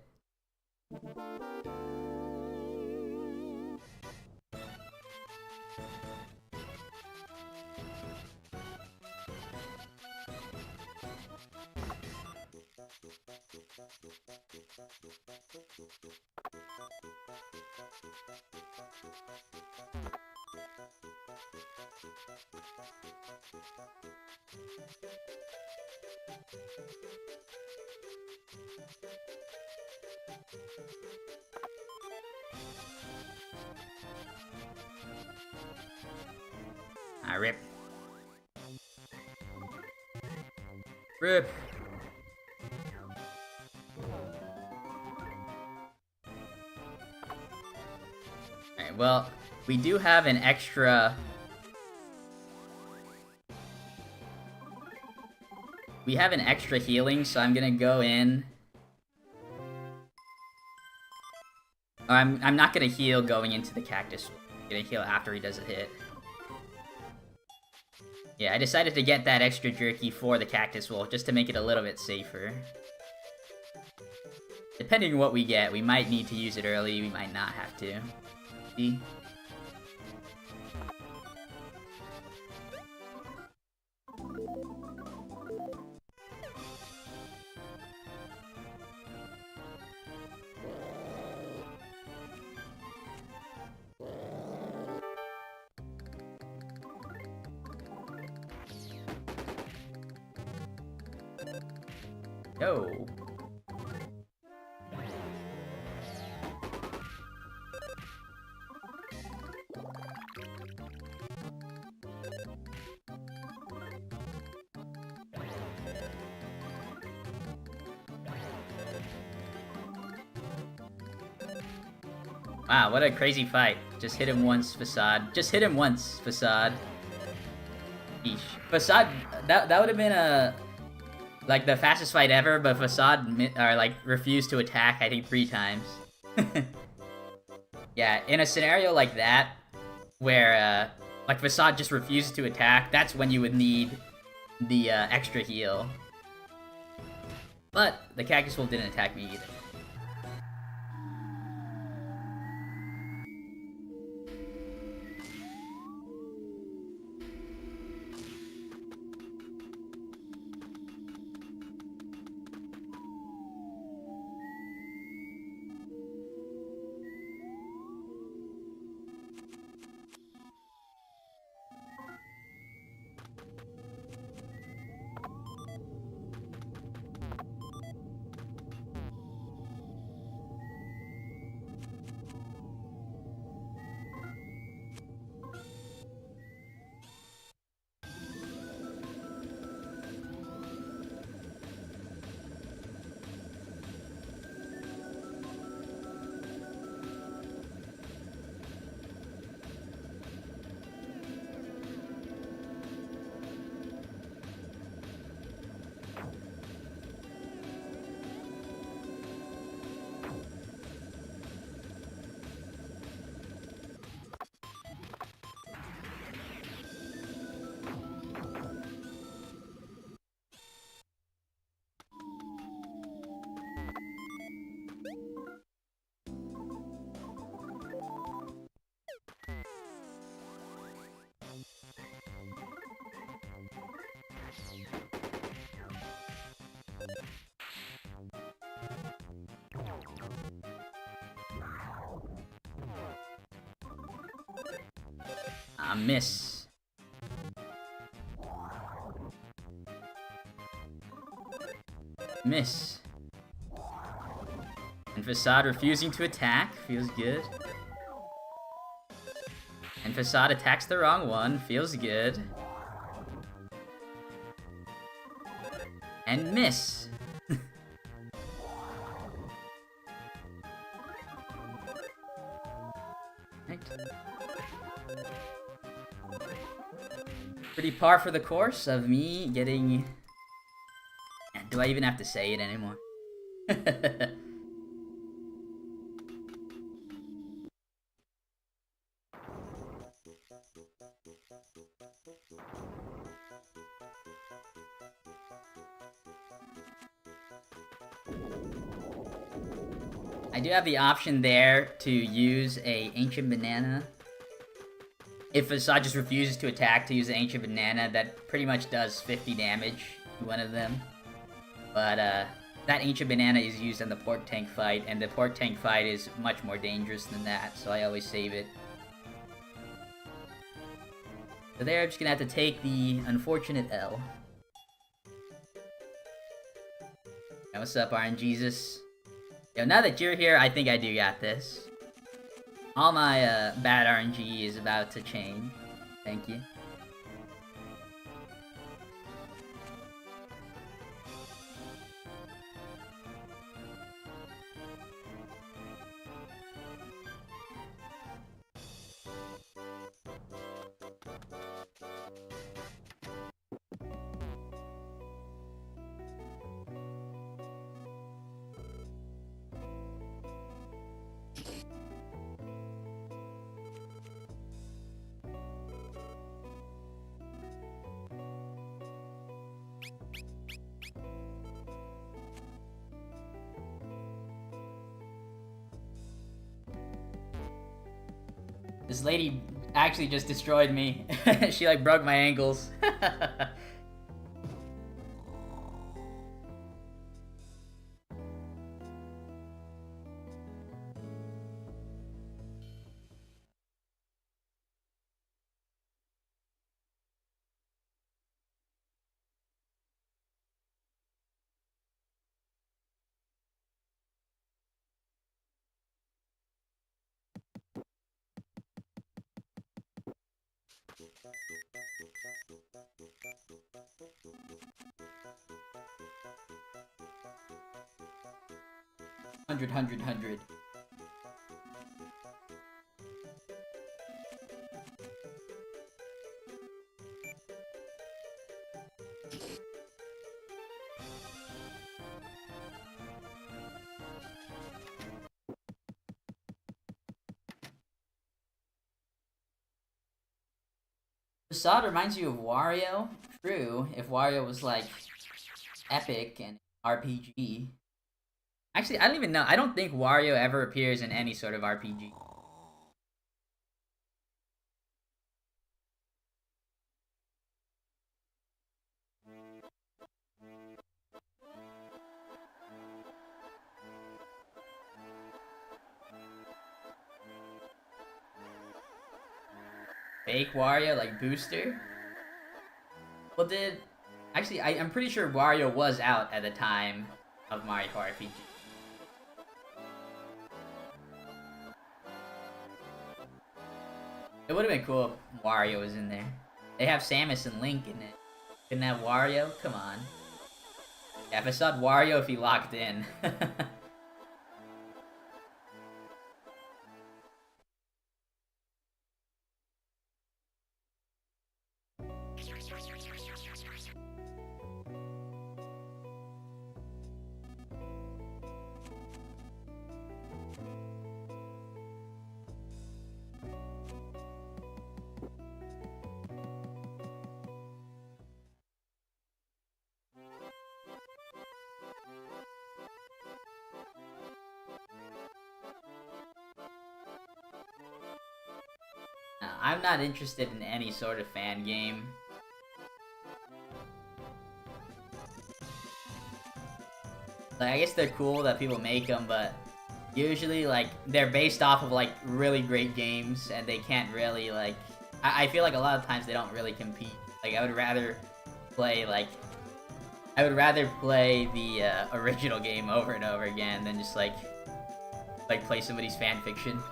Ah, rip. Rip. Alright, well, we do have an extra... We have an extra healing, so I'm gonna go in... Or I'm not gonna heal going into the cactus. I'm gonna heal after he does a hit. Yeah, I decided to get that extra jerky for the cactus wolf, just to make it a little bit safer. Depending on what we get, we might need to use it early, we might not have to. See? Yo. Wow, what a crazy fight. Just hit him once, Facade. Just hit him once, Facade. Eesh. Facade, that would have been a... Like, the fastest fight ever, but Facade, refused to attack, I think, 3 times. Yeah, in a scenario like that, where, like, Facade just refuses to attack, that's when you would need the, extra heal. But, the Cactus Wolf didn't attack me either. Miss. Miss. And Facade refusing to attack. Feels good. And Facade attacks the wrong one. Feels good. And miss. Right. Pretty par for the course of me getting... Do I even have to say it anymore? I do have the option there to use a Ancient Banana. If Facade just refuses to attack, to use the Ancient Banana, that pretty much does 50 damage to one of them. But that Ancient Banana is used in the Pork Tank fight, and the Pork Tank fight is much more dangerous than that, so I always save it. So there, I'm just gonna have to take the unfortunate L. Hey, what's up, RNGesus? Yo, now that you're here, I think I do got this. All my bad RNG is about to change. Thank you. This lady actually just destroyed me. She like broke my ankles. Hundred. Facade reminds you of Wario? True, if Wario was like epic and RPG. Actually, I don't even know. I don't think Wario ever appears in any sort of RPG. Fake Wario, like Booster? Well, actually, I'm pretty sure Wario was out at the time of Mario Kart RPG. It would have been cool if Wario was in there. They have Samus and Link in it. Couldn't have Wario? Come on. Yeah, if I saw Wario if he locked in. I'm not interested in any sort of fan game. Like, I guess they're cool that people make them, but usually, like, they're based off of, like, really great games, and they can't really, like, I feel like a lot of times they don't really compete. Like, I would rather play, like... I would rather play the original game over and over again than just, like play somebody's fan fiction.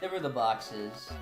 There were the boxes.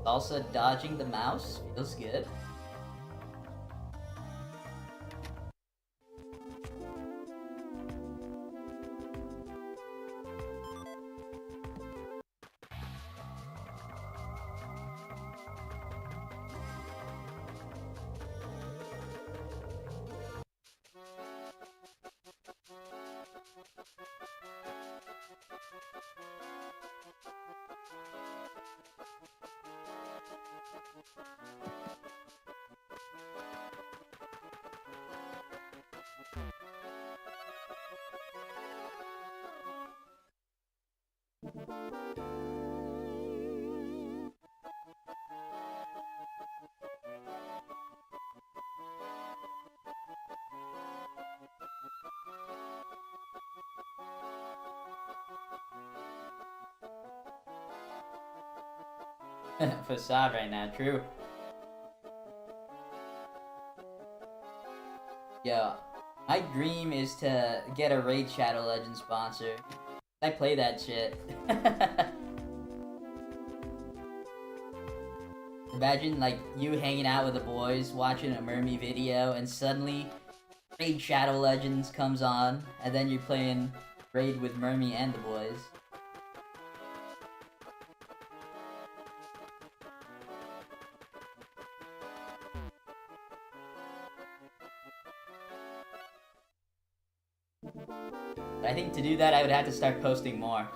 Also, dodging the mouse feels good. Facade right now, true. Yo, my dream is to get a Raid Shadow Legends sponsor. I play that shit. Imagine, like, you hanging out with the boys, watching a Mermy video, and suddenly Raid Shadow Legends comes on, and then you're playing Raid with Mermy and the boys. I think to do that, I would have to start posting more.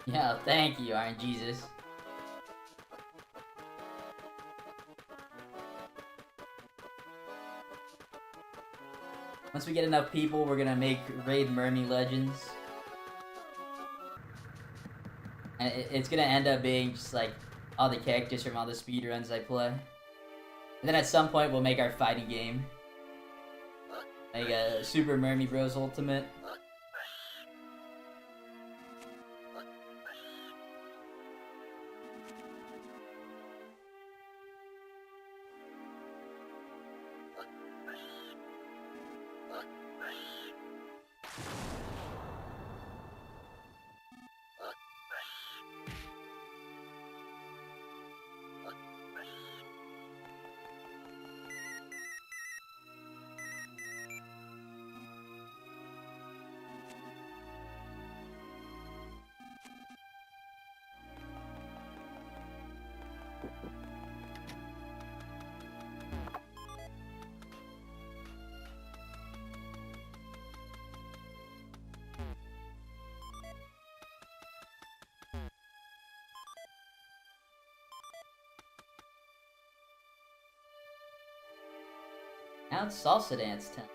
Yeah, thank you, Iron Jesus. Once we get enough people, we're gonna make Raid Mermy Legends. And it's gonna end up being just like all the characters from all the speedruns I play. And then at some point, we'll make our fighting game. Like a Super Mermy Bros. Ultimate. Now it's salsa dance time.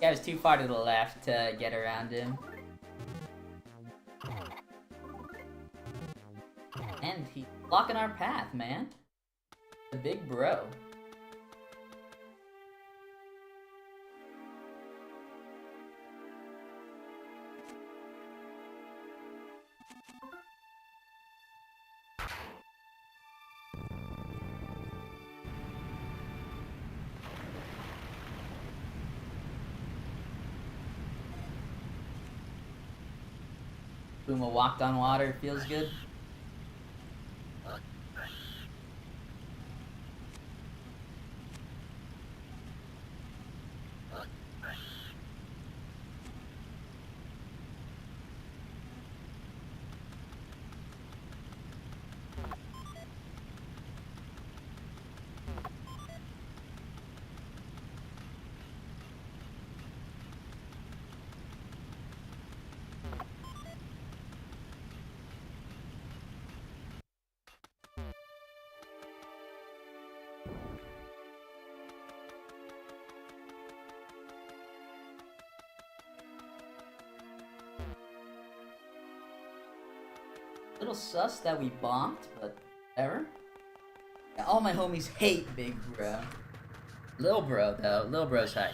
Guy was too far to the left to get around him. And he's blocking our path, man. The big bro. Boom, a walked on water, feels good. Little sus that we bonked, but ever. All my homies hate Big Bro. Lil Bro, though. Lil Bro's hype.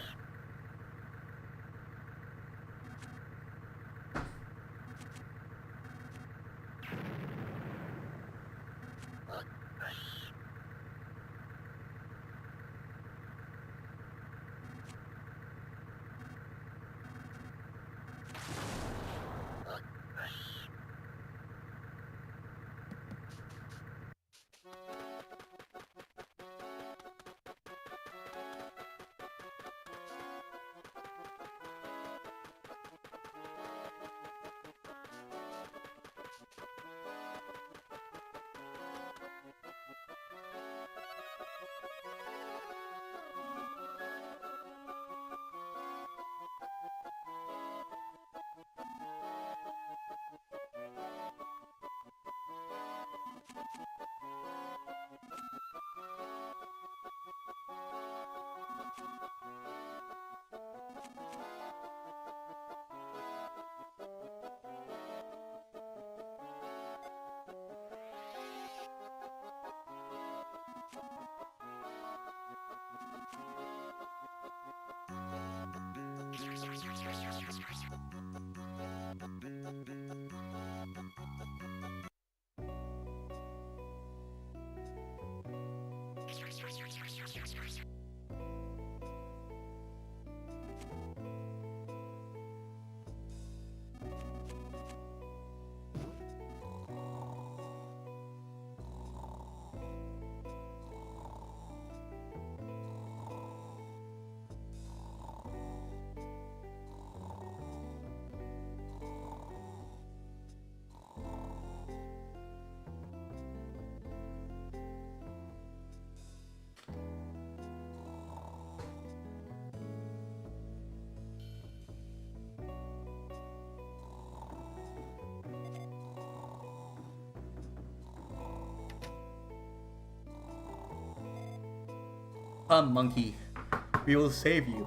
Come, monkey. We will save you.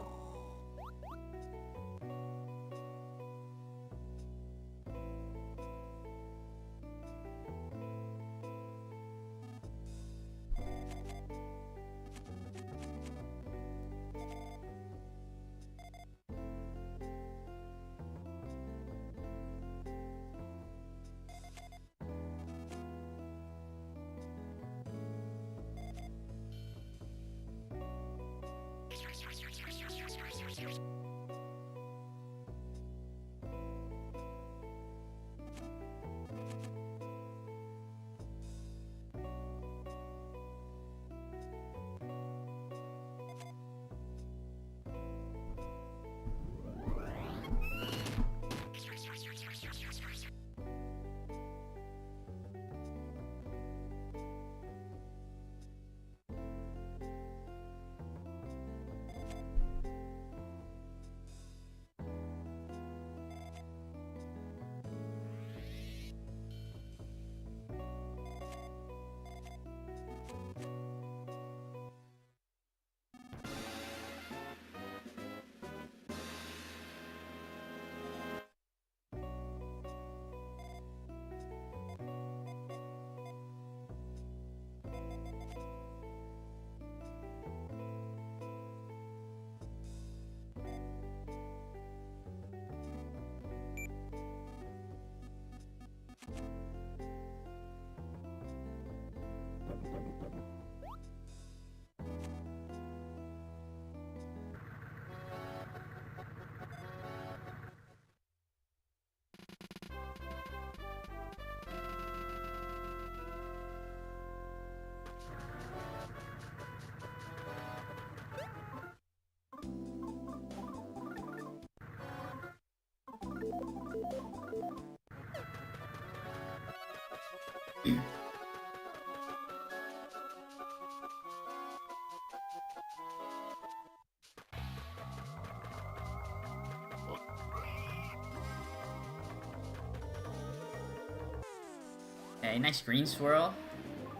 Okay, nice green swirl.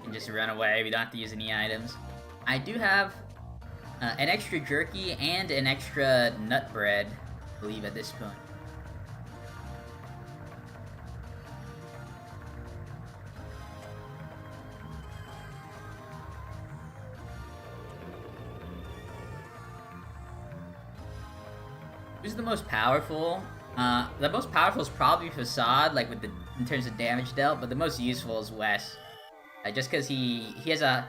And just run away. We don't have to use any items. I do have an extra jerky and an extra nut bread, I believe, at this point. Who's the most powerful? The most powerful is probably Facade, like with in terms of damage dealt, but the most useful is Wes. Just because he has a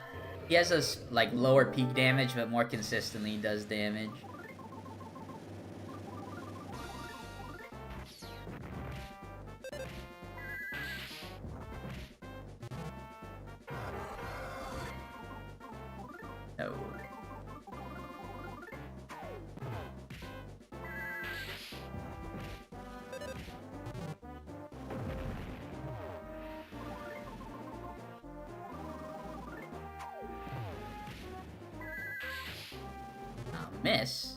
like lower peak damage, but more consistently does damage. Oh. Miss.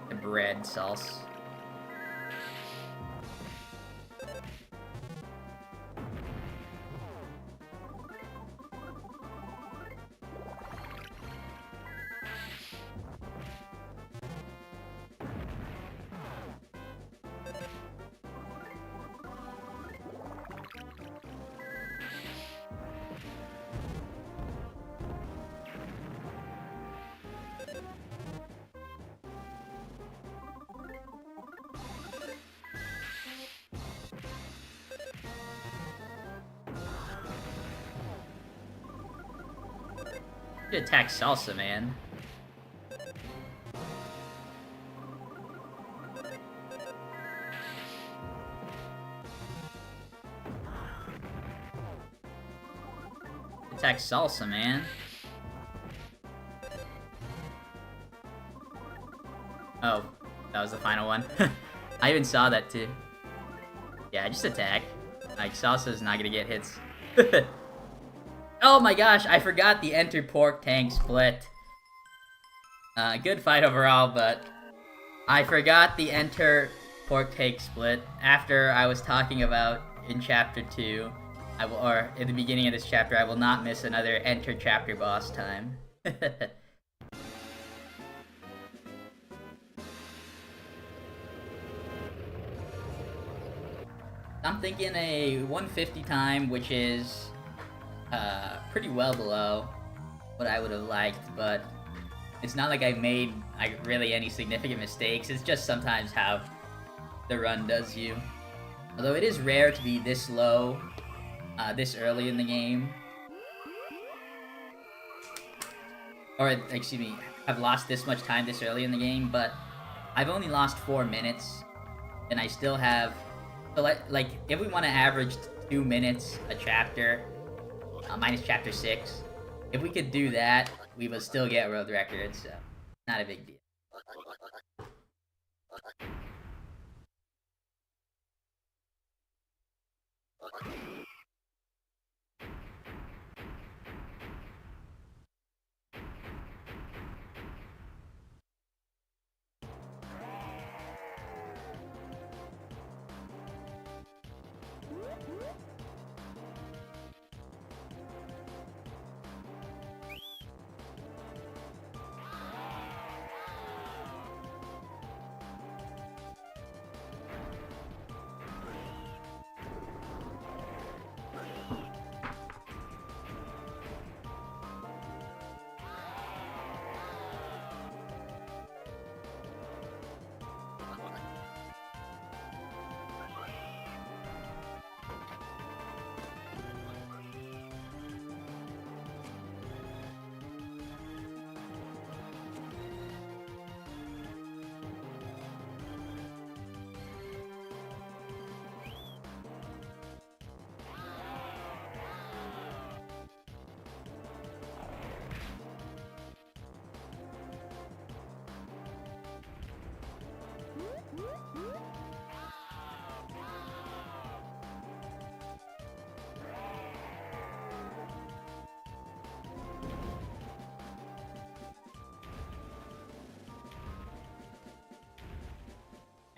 The bread sauce. You attack Salsa, man. Attack Salsa, man. Oh, that was the final one. I even saw that too. Yeah, just attack. Like, Salsa's not gonna get hits. Oh my gosh, I forgot the enter pork tank split. Good fight overall, but I forgot the enter pork tank split after I was talking about in chapter 2. Or in the beginning of this chapter, I will not miss another enter chapter boss time. I'm thinking a 150 time, which is pretty well below what I would have liked, but it's not like I made really any significant mistakes. It's just sometimes how the run does you. Although it is rare to be this low, this early in the game. Or, excuse me, I've lost this much time this early in the game, but I've only lost 4 minutes, and I still have... So, like if we want to average 2 minutes a chapter, minus chapter 6, if we could do that, we would still get world records, so not a big deal.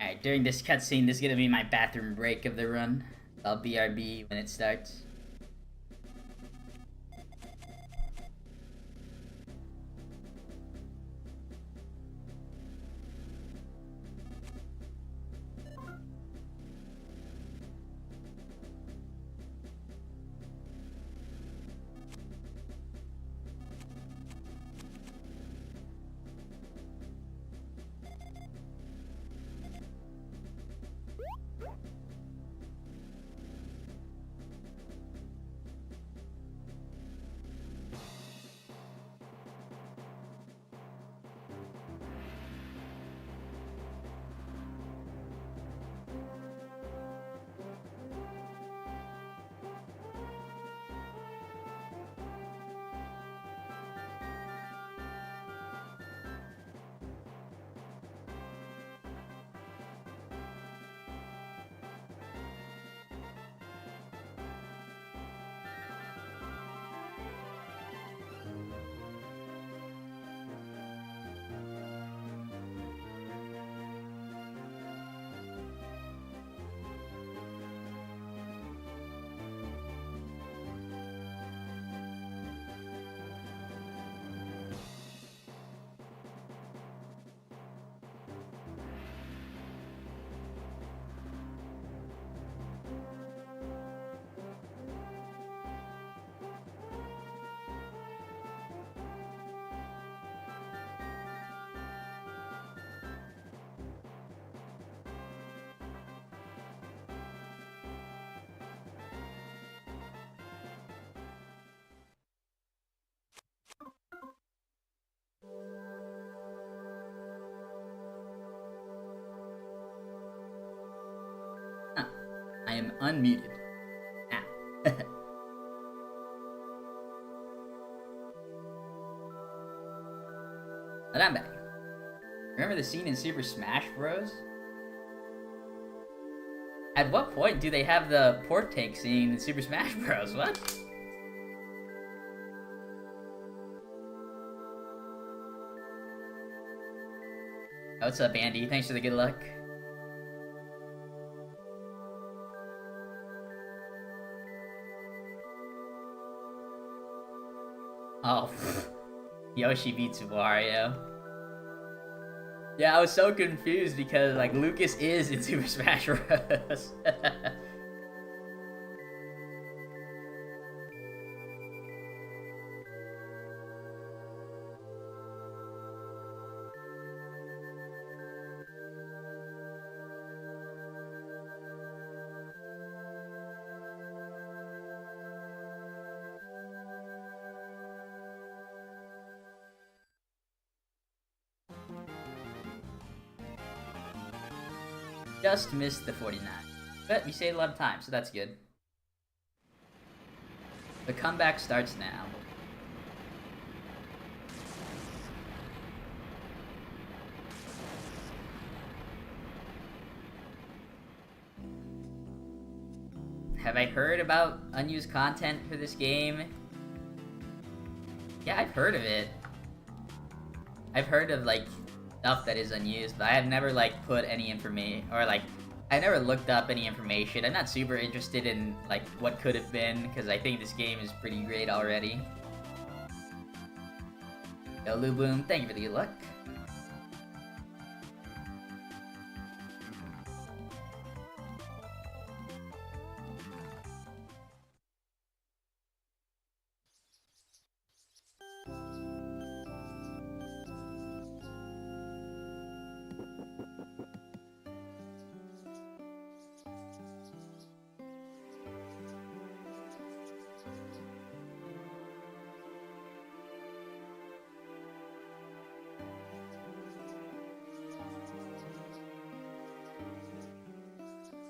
Alright, during this cutscene, this is gonna be my bathroom break of the run. I'll BRB when it starts. am unmuted. Ah. But I'm back. Remember the scene in Super Smash Bros? At what point do they have the pork tank scene in Super Smash Bros? What? Oh, what's up, Andy? Thanks for the good luck. Oh, Yoshi beats Wario. Yeah, I was so confused because, like, Lucas is in Super Smash Bros. Just missed the 49. But we saved a lot of time, so that's good. The comeback starts now. Have I heard about unused content for this game? Yeah, I've heard of it. I've heard of, like, stuff that is unused, but I have never, like, put any information, or, like, I never looked up any information. I'm not super interested in, like, what could have been, because I think this game is pretty great already. Yo, Lou Boom, thank you for the good luck.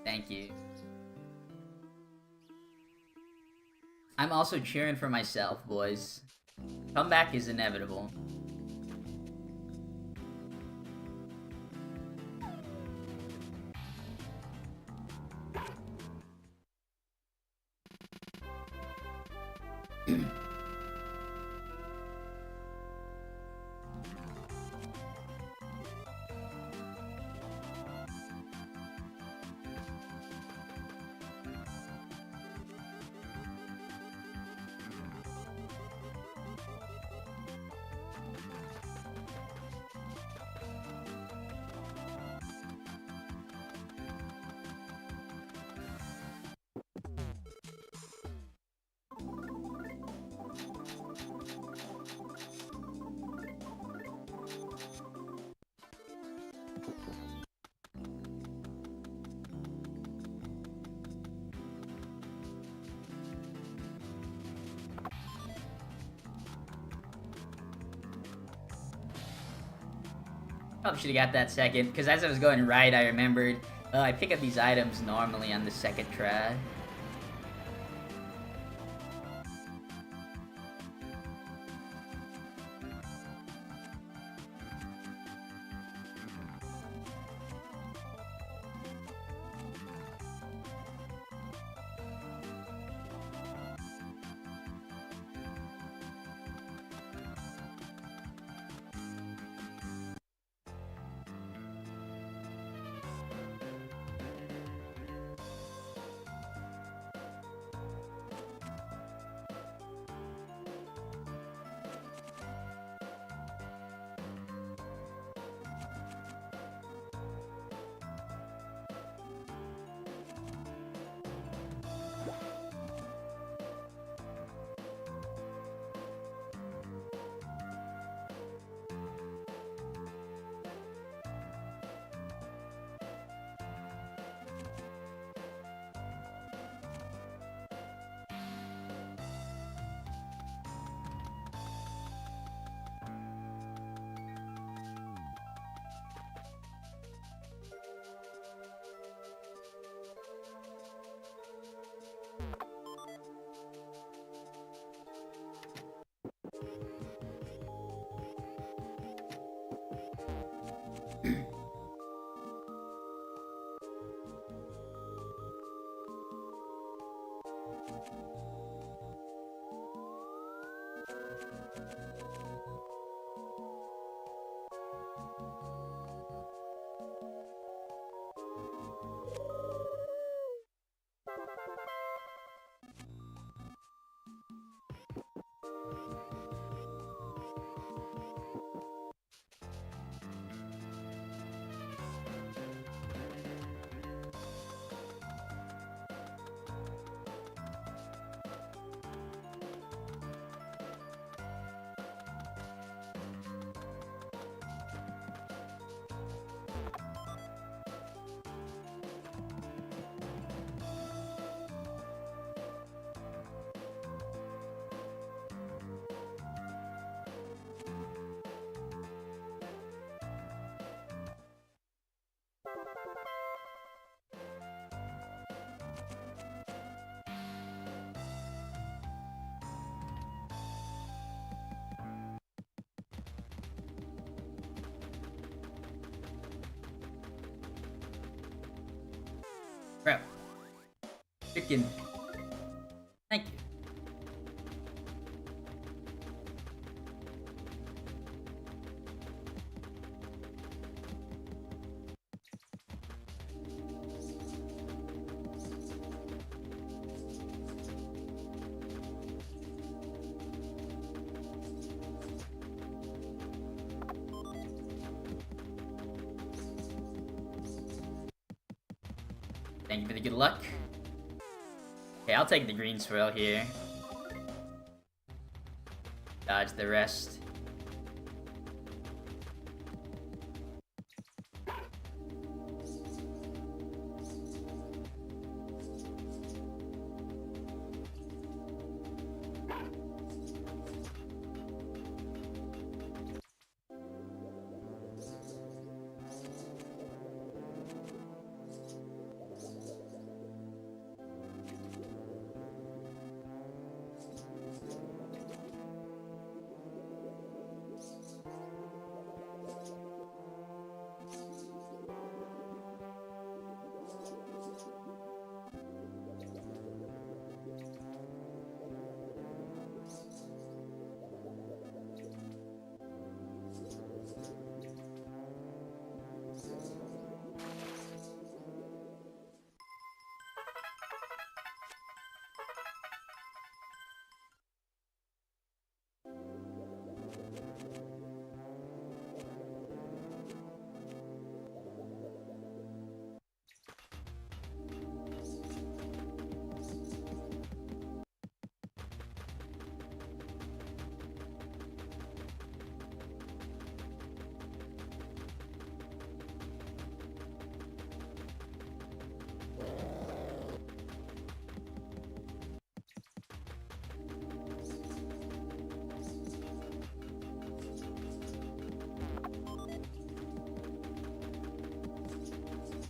Thank you. I'm also cheering for myself, boys. Comeback is inevitable. Probably should have got that second, because as I was going right, I remembered, I pick up these items normally on the second try. Bro. Chicken. Thank you. Thank you for the good luck. Okay, I'll take the green swirl here. Dodge the rest.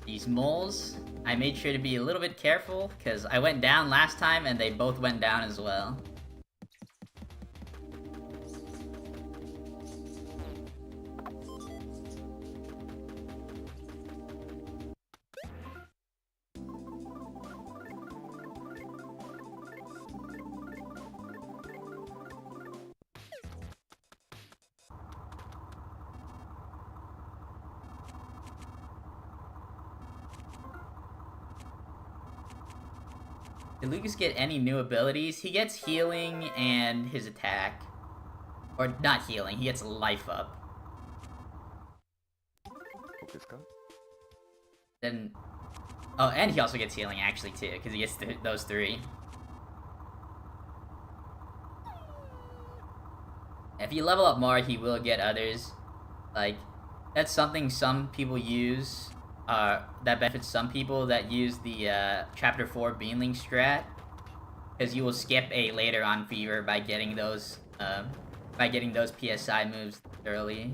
These moles, I made sure to be a little bit careful, because I went down last time and they both went down as well. Did Lucas get any new abilities? He gets healing and his attack. Or not healing, he gets life up. Then... Oh, and he also gets healing actually too, because he gets those three. If you level up more, he will get others. Like, that's something some people use. That benefits some people that use the Chapter 4 Beanling strat. Because you will skip a later on fever by getting those PSI moves early.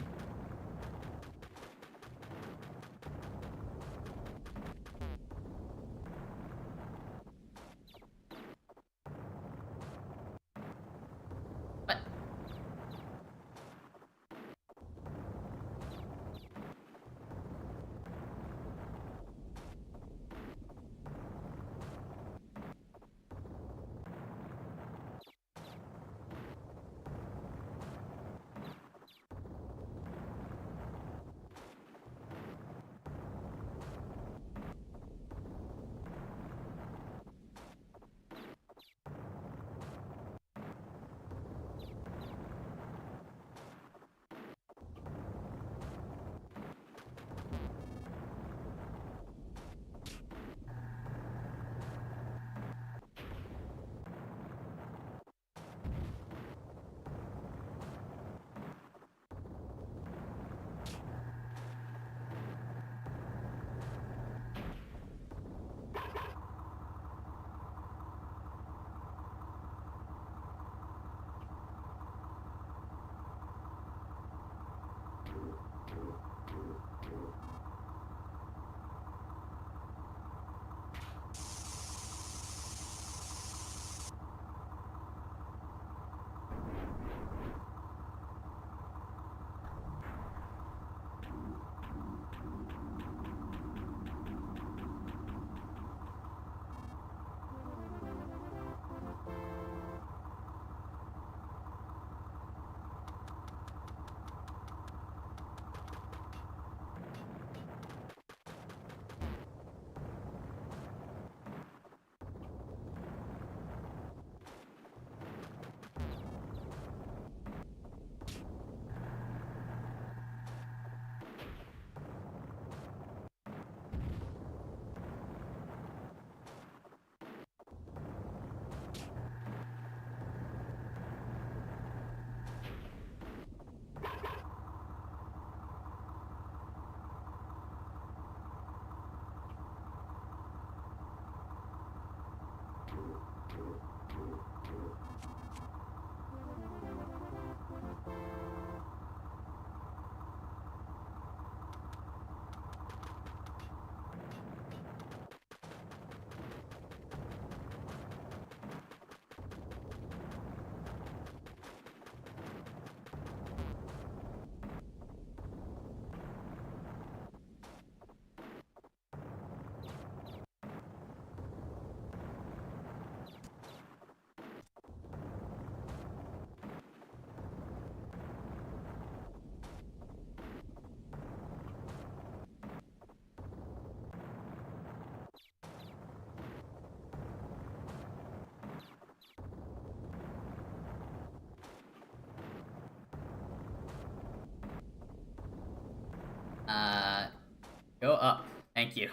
Go up. Thank you.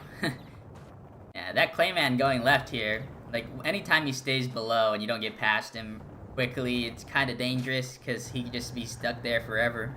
Yeah, that Clayman going left here, like, anytime he stays below and you don't get past him quickly, it's kind of dangerous, because he could just be stuck there forever.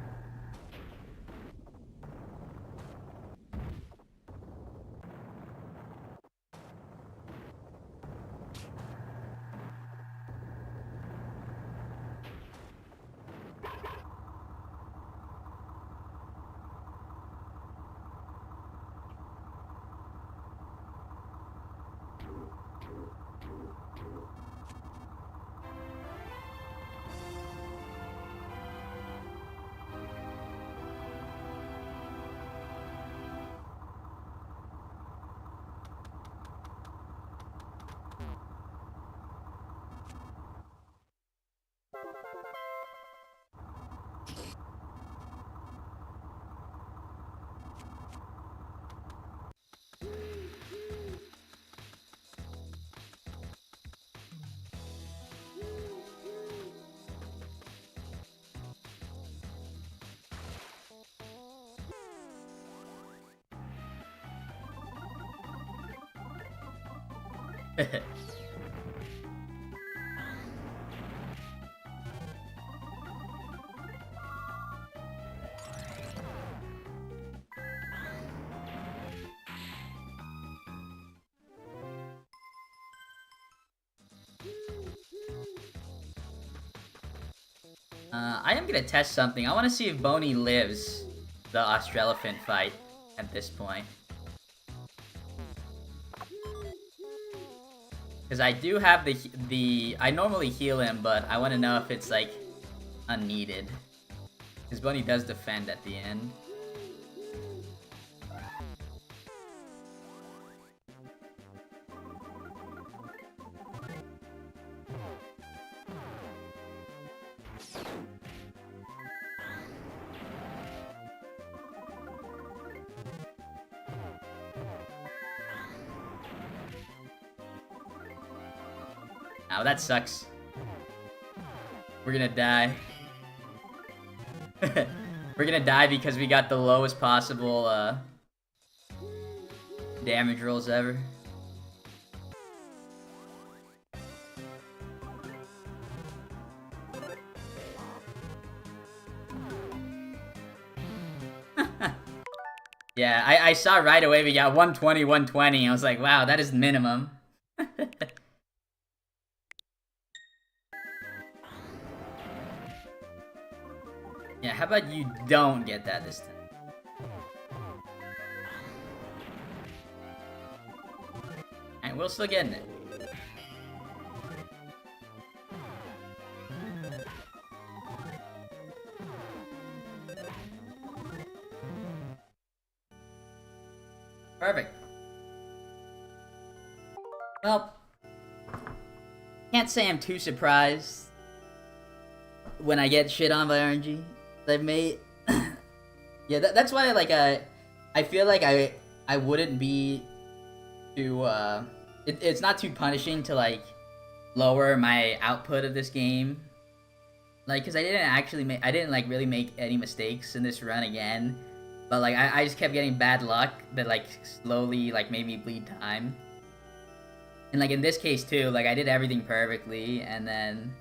I am gonna test something. I want to see if Boney lives the Australophant fight at this point. Because I do have I normally heal him, but I want to know if it's, like, unneeded. Because Boney does defend at the end. Oh, that sucks. We're gonna die. We're gonna die because we got the lowest possible, damage rolls ever. Yeah, I saw right away we got 120, 120. I was like, wow, that is minimum. Yeah, how about you don't get that this time? Alright, we're still getting it. Perfect. Well, can't say I'm too surprised when I get shit on by RNG. I've made, yeah, that's why, like, I feel like I wouldn't be too it's not too punishing to, like, lower my output of this game, like, because I didn't like really make any mistakes in this run again, but, like, I just kept getting bad luck that, like, slowly, like, made me bleed time. And, like, in this case too, like, I did everything perfectly, and then,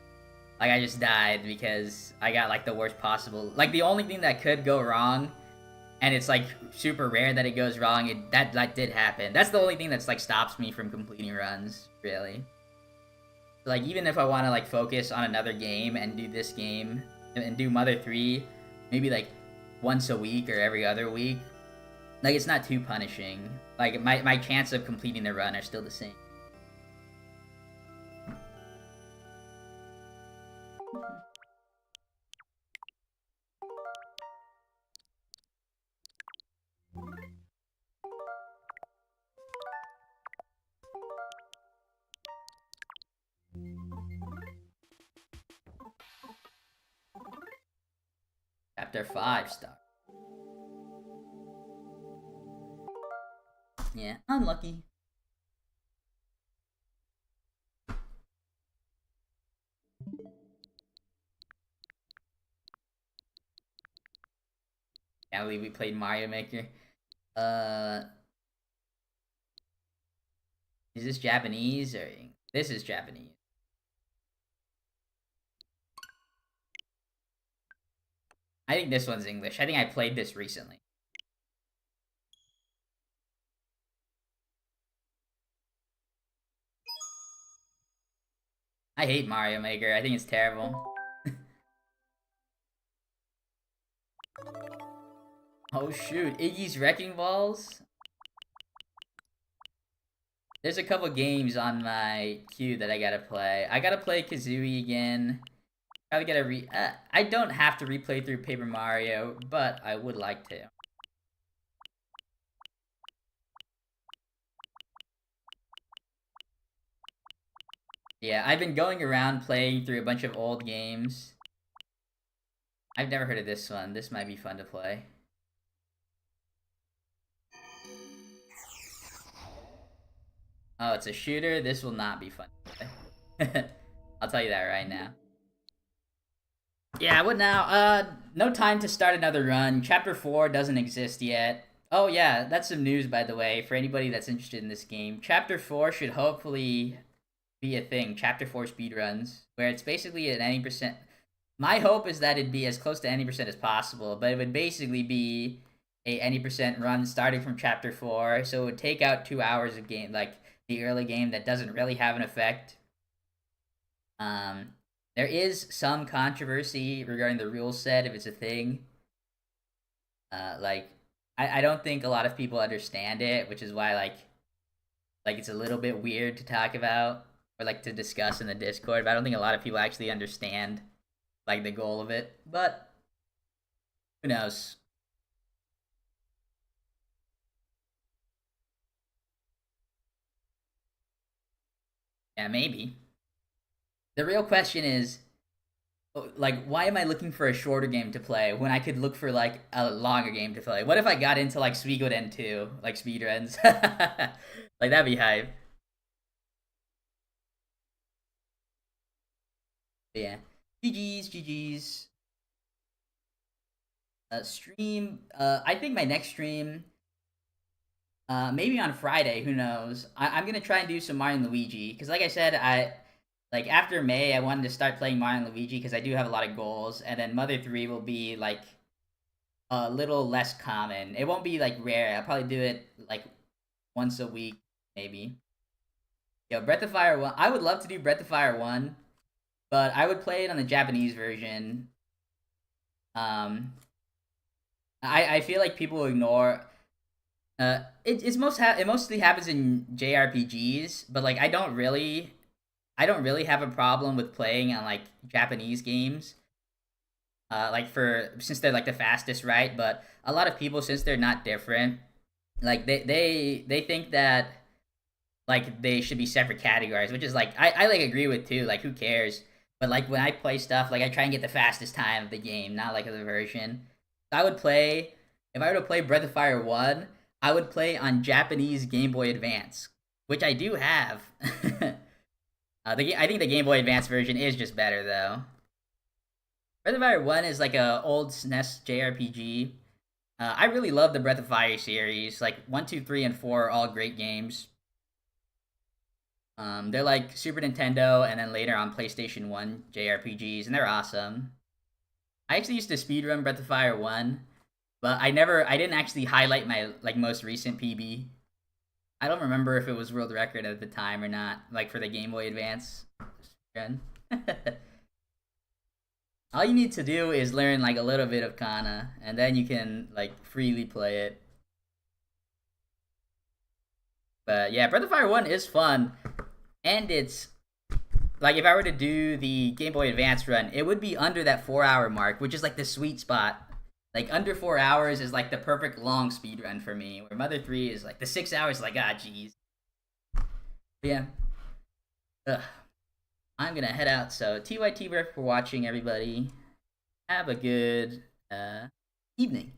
like, I just died because I got, like, the worst possible. Like, the only thing that could go wrong, and it's, like, super rare that it goes wrong, that did happen. That's the only thing that's, like, stops me from completing runs, really. So, like, even if I want to, like, focus on another game and do this game, and do Mother 3, maybe, like, once a week or every other week, like, it's not too punishing. Like, my chance of completing the run are still the same. Chapter 5 star. Yeah, unlucky. Can't believe we played Mario Maker. Uh, is this Japanese or this is Japanese? I think this one's English. I think I played this recently. I hate Mario Maker. I think it's terrible. Oh shoot, Iggy's Wrecking Balls? There's a couple games on my queue that I gotta play. I gotta play Kazooie again. Probably gotta I don't have to replay through Paper Mario, but I would like to. Yeah, I've been going around playing through a bunch of old games. I've never heard of this one. This might be fun to play. Oh, it's a shooter? This will not be fun to play. I'll tell you that right now. Yeah, what now? No time to start another run. Chapter 4 doesn't exist yet. Oh yeah, that's some news by the way, for anybody that's interested in this game. Chapter 4 should hopefully be a thing. Chapter 4 speedruns, where it's basically at any percent. My hope is that it'd be as close to any percent as possible, but it would basically be a any percent run starting from chapter 4, so it would take out 2 hours of game, like the early game that doesn't really have an effect. There is some controversy regarding the rule set, if it's a thing. Like, I don't think a lot of people understand it, which is why, like it's a little bit weird to talk about, or, like, to discuss in the Discord, but I don't think a lot of people actually understand, like, the goal of it, but who knows? Yeah, maybe. The real question is, like, why am I looking for a shorter game to play when I could look for, like, a longer game to play? What if I got into, like, Suikoden 2, like, speedruns? Like, that'd be hype. But yeah. GG's, GG's. Stream, I think my next stream, maybe on Friday, who knows? I'm gonna try and do some Mario and Luigi, because like I said, like, after May, I wanted to start playing Mario and Luigi, because I do have a lot of goals, and then Mother 3 will be, like, a little less common. It won't be, like, rare. I'll probably do it, like, once a week, maybe. Yo, Breath of Fire 1, I would love to do Breath of Fire 1, but I would play it on the Japanese version. I feel like people ignore. It mostly happens in JRPGs, but, like, I don't really have a problem with playing on, like, Japanese games. Like, since they're, like, the fastest, right? But a lot of people, since they're not different, like, they think that, like, they should be separate categories, which is, like, I like agree with too. Like, who cares? But, like, when I play stuff, like, I try and get the fastest time of the game, not, like, the version. I would play, if I were to play Breath of Fire 1, I would play on Japanese Game Boy Advance, which I do have. I think the Game Boy Advance version is just better, though. Breath of Fire 1 is like a old SNES JRPG. I really love the Breath of Fire series. Like, 1, 2, 3, and 4 are all great games. They're like Super Nintendo and then later on PlayStation 1 JRPGs, and they're awesome. I actually used to speedrun Breath of Fire 1, but I didn't actually highlight my, like, most recent PB. I don't remember if it was world record at the time or not, like, for the Game Boy Advance run. All you need to do is learn, like, a little bit of Kana, and then you can, like, freely play it. But yeah, Breath of Fire 1 is fun, and it's, like, if I were to do the Game Boy Advance run, it would be under that 4-hour mark, which is, like, the sweet spot. Like, under 4 hours is, like, the perfect long speed run for me, where Mother 3 is, like, the 6 hours, like, ah, jeez. Yeah. Ugh. I'm gonna head out, so TYT for watching, everybody. Have a good, evening.